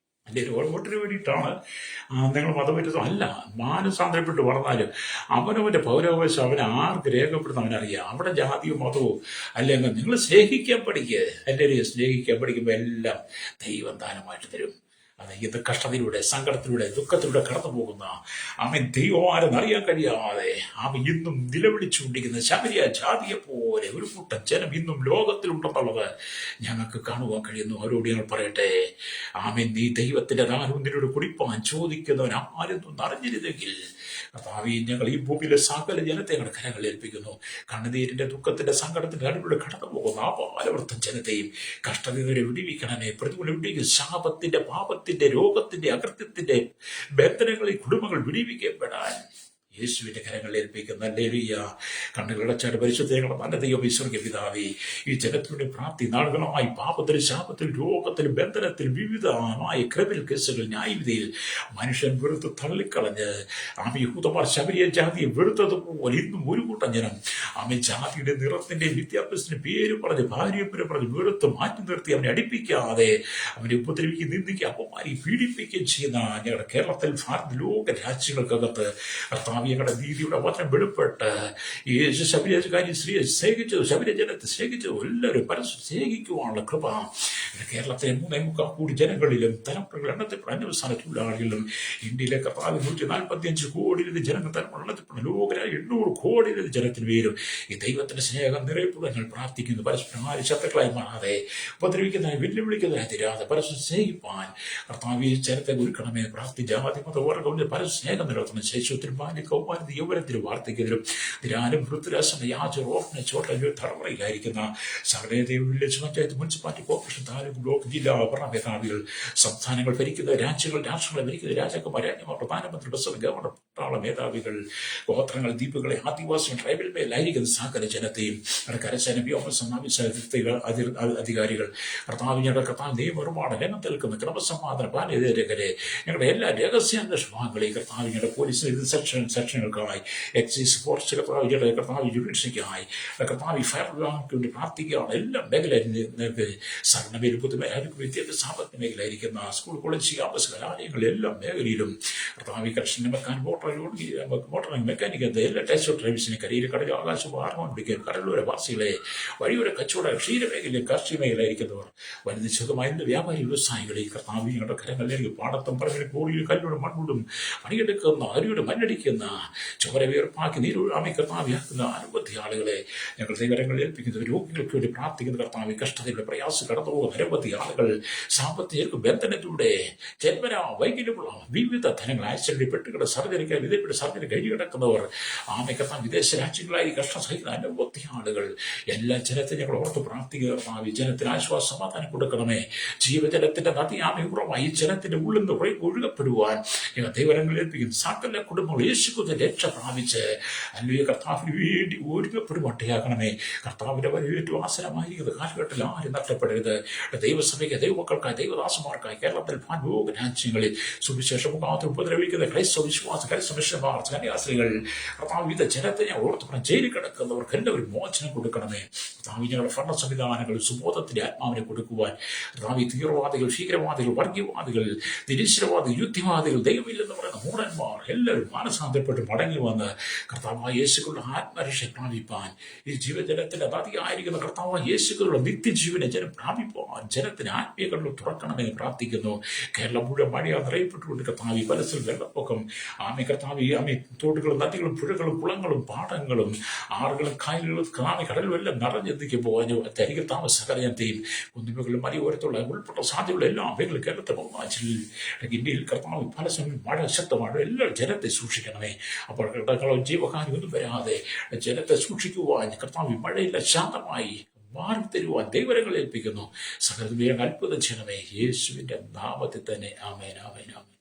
അല്ലെ, ഒരു വോട്ടിന് വേണ്ടിയിട്ടാണ് നിങ്ങൾ മതപരിവർത്തനം അല്ല. മാനസാന്തരപ്പെട്ട് വളർന്നാലും അവനവൻ്റെ പൗരാവകാശം അവനെ ആർക്ക് രേഖപ്പെടുന്ന അവനറിയാം. അവിടെ ജാതിയോ മതമോ അല്ലെങ്കിൽ നിങ്ങൾ സ്നേഹിക്കാൻ പഠിക്കുക. എല്ലാവരെയും സ്നേഹിക്കാൻ പഠിക്കുമ്പോൾ എല്ലാം ദൈവം ദാനമായിട്ട് തരും. അത് ഇത് കഷ്ടതയിലൂടെ, സങ്കടത്തിലൂടെ, ദുഃഖത്തിലൂടെ കടന്നു പോകുന്ന അവൻ ദൈവമാരെന്നറിയാൻ കഴിയാതെ അവൻ ഇന്നും നിലവിളിച്ചുകൊണ്ടിരിക്കുന്ന ശബരിയ ജാതിയെ പോലെ ഒരു കൂട്ടം ജനം ഇന്നും ലോകത്തിലുണ്ടെന്നുള്ളത് ഞങ്ങൾക്ക് കാണുവാൻ കഴിയുന്നു. അവരോട് ഞങ്ങൾ പറയട്ടെ, ആമേൻ, നീ ദൈവത്തിന്റെ ദാനവും നിന്നോട് കുടിപ്പാൻ ചോദിക്കുന്നവൻ ആരെന്നും അറിഞ്ഞിരുന്നെങ്കിൽ കർത്താവേ, ഞങ്ങൾ ഈ ഭൂമിയിലെ സകല ജനത്തെ ഞങ്ങളുടെ കരങ്ങളിൽ ഏൽപ്പിക്കുന്നു. കണ്ണുനീരിന്റെ, ദുഃഖത്തിന്റെ, സങ്കടത്തിന്റെ നടുവിലൂടെ കടന്നു പോകുന്ന ആ പാലവൃത്തം ജനത്തെയും കഷ്ടതയെ വിടിവിക്കണമേ. പ്രതികൂലം വിടിവിക്കും. ശാപത്തിന്റെ, പാപത്തിന്റെ, രോഗത്തിന്റെ, അകൃത്യത്തിന്റെ ബന്ധനങ്ങളിൽ കുടുംബങ്ങൾ വിടിവിക്കപ്പെടാൻ യേശുവിന്റെ കരങ്ങളിൽ ഏൽപ്പിക്കുന്ന. ഹല്ലേലൂയ. കണ്ണുകളടച്ചാട് പരിശുദ്ധങ്ങളുടെ നല്ല ദൈവം ഈശ്വരന്റെ പിതാവേ, ഈ ജനത്തിലൂടെ പ്രാപ്തി നാളുകളായി പാപത്തിൽ, ശാപത്തിൽ, രോഗത്തിൽ, ബന്ധനത്തിൽ, വിവിധമായ ക്രിമിനൽ കേസുകൾ, ന്യായവിധിയിൽ മനുഷ്യൻ വെറുത്ത് തള്ളിക്കളഞ്ഞ് യഹൂദന്മാർ ശബരിയ ജാതിയെ വെറുത്തതുപോലെ ഇന്നും ഒരു കൂട്ടം ജനം ജാതിയുടെ, നിറത്തിന്റെ, വിദ്യാഭ്യാസത്തിന്റെ പേര് പറഞ്ഞ്, ഭാര്യപ്പേര് പറഞ്ഞ് വെറുത്ത് മാറ്റി നിർത്തി അവനെ അടിപ്പിക്കാതെ അവനെ ഉപദ്രവിക്കുകയും നിന്ദിക്കുകയും അപമാനിക്കുകയും പീഡിപ്പിക്കുകയും ചെയ്യുന്ന ഞങ്ങളുടെ കേരളത്തിൽ, ഭാരത, ലോക രാജ്യങ്ങൾക്കകത്ത് ഞങ്ങളുടെ നീതിയുടെ വചനം വെളിപ്പെട്ട് യേശു ശബരികാരി സ്ത്രീയെ സ്നേഹിച്ചു, ശബരിജനത്തെ സ്നേഹിച്ചു, എല്ലാവരും പരസ്പരം സ്നേഹിക്കുവാനുള്ള കൃപ കേരളത്തിലെ 3.25 കോടി ജനങ്ങളിലും തലമുറകൾ എണ്ണത്തിൽപ്പെടുന്ന അന്യവസ്ഥാന തൊഴിലാളികളിലും ഇന്ത്യയിലെ 145 കോടിയിലധികം ജനങ്ങൾ തലമുറ എണ്ണത്തിൽപ്പെടുന്ന ലോകരായ 800 കോടിയിലധികം ജനത്തിന് പേരും ഈ ദൈവത്തിന്റെ സ്നേഹം നിറയപ്പെടുക ഞങ്ങൾ പ്രാർത്ഥിക്കുന്നു. പരസ്പരം ആര് ശത്രുക്കളായി മാറാതെ, ഉപദ്രവിക്കുന്നതിന് വെല്ലുവിളിക്കുന്നതിനെ തിരാതെ പരസ്പരം സ്നേഹിപ്പാൻ കർത്താവ് ജനത്തെ ഒരുക്കണമേ. പ്രാർത്ഥി ജാതി മത വർഗ്ഗം പരസ്പരം സ്നേഹം നിലനിർത്തുന്ന ശേഷത്തിൽ കൗമാരത്തി യൗവനത്തിലും വാർദ്ധക്യത്തിലും ധ്യാനം വൃത്തിരാസന യാതൊരു ഓർമ്മ ചോട്ട തലമുറയിലായിരിക്കുന്ന സകല village panchayat, municipality, corporation, taluk, block, ജില്ലാ ഭരണ മേധാവികൾ, സംസ്ഥാനങ്ങൾ ഭരിക്കുന്ന രാഷ്ട്രങ്ങളെ ഭരിക്കുന്ന രാജാക്കന്മാർ, രാജ്യമാർ, പ്രധാനമന്ത്രി, പ്രസിഡന്റ്, ഗവർണർ, പട്ടാള മേധാവികൾ, ഗോത്രങ്ങൾ, ദ്വീപുകളെ, ആദിവാസികൾ, ട്രൈബൽ മേലായിരിക്കുന്ന സകല ജനത്തെയും കരസേന, വ്യോമസേന, അധികാരികൾ, കർത്താവിന്റെ കർത്താവ് നിയമനിർമ്മാണ രംഗത്ത് നിൽക്കുന്ന ക്രമസമാധാന പാലകരെ, ഞങ്ങളുടെ എല്ലാ രഹസ്യാന്വേഷണ ഭാഗങ്ങളെയും കർത്താവിന്റെ പോലീസ് സെക്ഷനുകൾക്കായി, എക്സൈസ്, ഫോറസ്റ്റ്, കർത്താവ് ജുഡീഷ്യറിക്കായി, കർത്താവ് ഫയർ വിഭാഗങ്ങൾക്ക് വേണ്ടി പ്രാർത്ഥിക്കുകയാണ്. എല്ലാ മേഖലയിൽ സകലമേലും പൊതുമേഖലയ്ക്ക് വിദ്യാഭ്യാസ സാമ്പത്തിക മേഖലയായിരിക്കുന്ന സ്കൂൾ, കോളേജ്, ക്യാമ്പസ്, കലാലയങ്ങൾ, എല്ലാ മേഖലയിലും കർത്താവ് കർഷകനെ മെക്കാൻ, മോട്ടോറിംഗ് മെക്കാനിക്, എല്ലാ ടെസ്റ്റ് ഡ്രൈവേഴ്സിനെ, കരിയിൽ, കടൽ, ആകാശം, ആർമം പിടിക്കുക, കടലോര വാസികളെ, വഴിയോര കച്ചവട, ക്ഷീരമേഖലയിൽ, കാർഷിക മേഖലയായിരിക്കുന്നവർ, വലുത് സുഖമായ വ്യാപാരി, വ്യവസായികളെ കർത്താവ് ഞങ്ങളുടെ കരങ്ങളിലേക്ക് പാടത്തും പറമ്പിലും കോടിയിൽ കല്ലോടും മണ്ണോടും പണിയെടുക്കുന്ന, അരിയുടെ മണ്ണടിക്കുന്ന, ചോര വേർപ്പാക്കി നീരൊഴാമി കർത്താവിയാക്കുന്ന അനവധി ആളുകളെ ഞങ്ങൾ ദൈവകരങ്ങളിൽ ഏൽപ്പിക്കുന്നു. രോഗികൾക്ക് വേണ്ടി പ്രാർത്ഥിക്കുന്ന കർത്താവ്, കഷ്ടതയുടെ പ്രയാസം കടന്നു പോകുന്ന അനവധി ആളുകൾ, സാമ്പത്തിക ബന്ധനത്തിലൂടെ ജന്മനാ വൈകല്യമുള്ള വിവിധ ധനങ്ങൾ ആക്സിഡന്റ് പെട്ടുകിട സർജറിക്ക് വിധപ്പെട്ട് സർജറി കഴിഞ്ഞു കിടക്കുന്നവർ, കർത്താവ് വിദേശ രാജ്യങ്ങളായി കഷ്ടം സഹിക്കുന്ന അനവധി ആളുകൾ, എല്ലാ ജനത്തെ ഞങ്ങൾ ഓർത്ത് പ്രാർത്ഥിക്കുക. കർത്താവ് ജനത്തിന് ആശ്വാസ സമാധാനം കൊടുക്കണമേ. ജീവജലത്തിന്റെ നദി ഉറവായി ജനത്തിന്റെ ഉള്ളിൽ നിന്ന് ഒഴുകപ്പെടുവാൻ ഞങ്ങൾ ദൈവകരങ്ങളിൽ ഏൽപ്പിക്കുന്നു. സകല കുടുംബങ്ങൾ യേശുക്രിസ്തുവിന്റെ രക്ഷ പ്രാപിച്ച് അല്ലെ കർത്താവിന് വേണ്ടി ഒരുക്കപ്പെടുമട്ടയാകണമേ. കർത്താവിന്റെ ഏറ്റവും ആസനമായിരിക്കുന്ന കാലഘട്ടത്തിൽ ആരും നഷ്ടപ്പെടരുത്. ദൈവസഭയ്ക്ക്, ദൈവമക്കൾക്കായി, ദൈവദാസന്മാർക്കായി കേരളത്തിൽ ലോക രാജ്യങ്ങളിൽ സുവിശേഷം മുഖാന്തരം ഉപദ്രവിക്കുന്ന ക്രൈസ്തവ വിശ്വാസ കന്യാസ്ത്രീകൾ, കർത്താവിധ ജനത്തെ ഞാൻ ഓർത്തുപണം ജയിലിൽ കിടക്കുന്നവർക്ക് എല്ലാവരും മോചനം കൊടുക്കണമേ. കർത്താവ് ഞങ്ങളുടെ ഭരണ സംവിധാനങ്ങൾ സുബോധത്തിന്റെ ആത്മാവിനെ കൊടുക്കുവാൻ കർത്താവ് തീവ്രവാദികൾ, ഭീകരവാദികൾ, വർഗീയവാദികൾ, നിരീശ്വരവാദികൾ, യുക്തിവാദികൾ, ദൈവമില്ലെന്ന് പറയുന്ന മൂടന്മാർ എല്ലാവരും മാനസാന്തരപ്പെട്ട് മടങ്ങി വന്ന് കർത്താവായ യേശുക്കളുടെ ആത്മരക്ഷ പ്രാപിപ്പാൻ, ഈ ജീവജലത്തിന്റെ നദിയായിരിക്കുന്ന കർത്താവായ യേശുക്കളുടെ നിത്യജീവനെ ജനം പ്രാപിപ്പാൻ ജനത്തിന് ആത്മീയ കണ്ണു തുറക്കണമെന്ന് പ്രാർത്ഥിക്കുന്നു. കേരളം മുഴുവൻ മഴയാ നിറയപ്പെട്ടുകൊണ്ട് കർത്താവി പലസിൽ വെള്ളപ്പൊക്കം, കർത്താവി തോടുകളും, നദികളും, പുഴകളും, കുളങ്ങളും, പാടങ്ങളും, ആറുകളും, കായലുകളും, കടലും എല്ലാം നിറഞ്ഞെത്തിക്കുമ്പോൾ അരികിൽ താമസകലത്തെയും കുന്നിമകളും മലയോരത്തുള്ള ഉൾപ്പെട്ട സാധ്യതയുള്ള എല്ലാ അവകളും കേരളത്തെ ഇന്ത്യയിൽ കർത്താവ് പല സമയം മഴ ശക്തമാണ്. എല്ലാ ജനത്തെ സൂക്ഷിക്കണമേ. അപ്പോൾ ജീവഹാനി ഒന്നും വരാതെ ജനത്തെ സൂക്ഷിക്കുവാൻ കർത്താവ് മഴയില്ല ശാന്തമായി മാറി തരുവാൻ ദൈവരങ്ങൾ ഏൽപ്പിക്കുന്നു. സകലതും അത്ഭുതം ചെയ്യണമേ യേശുവിന്റെ നാമത്തിൽ തന്നെ. ആമേൻ, ആമേൻ, ആമേൻ.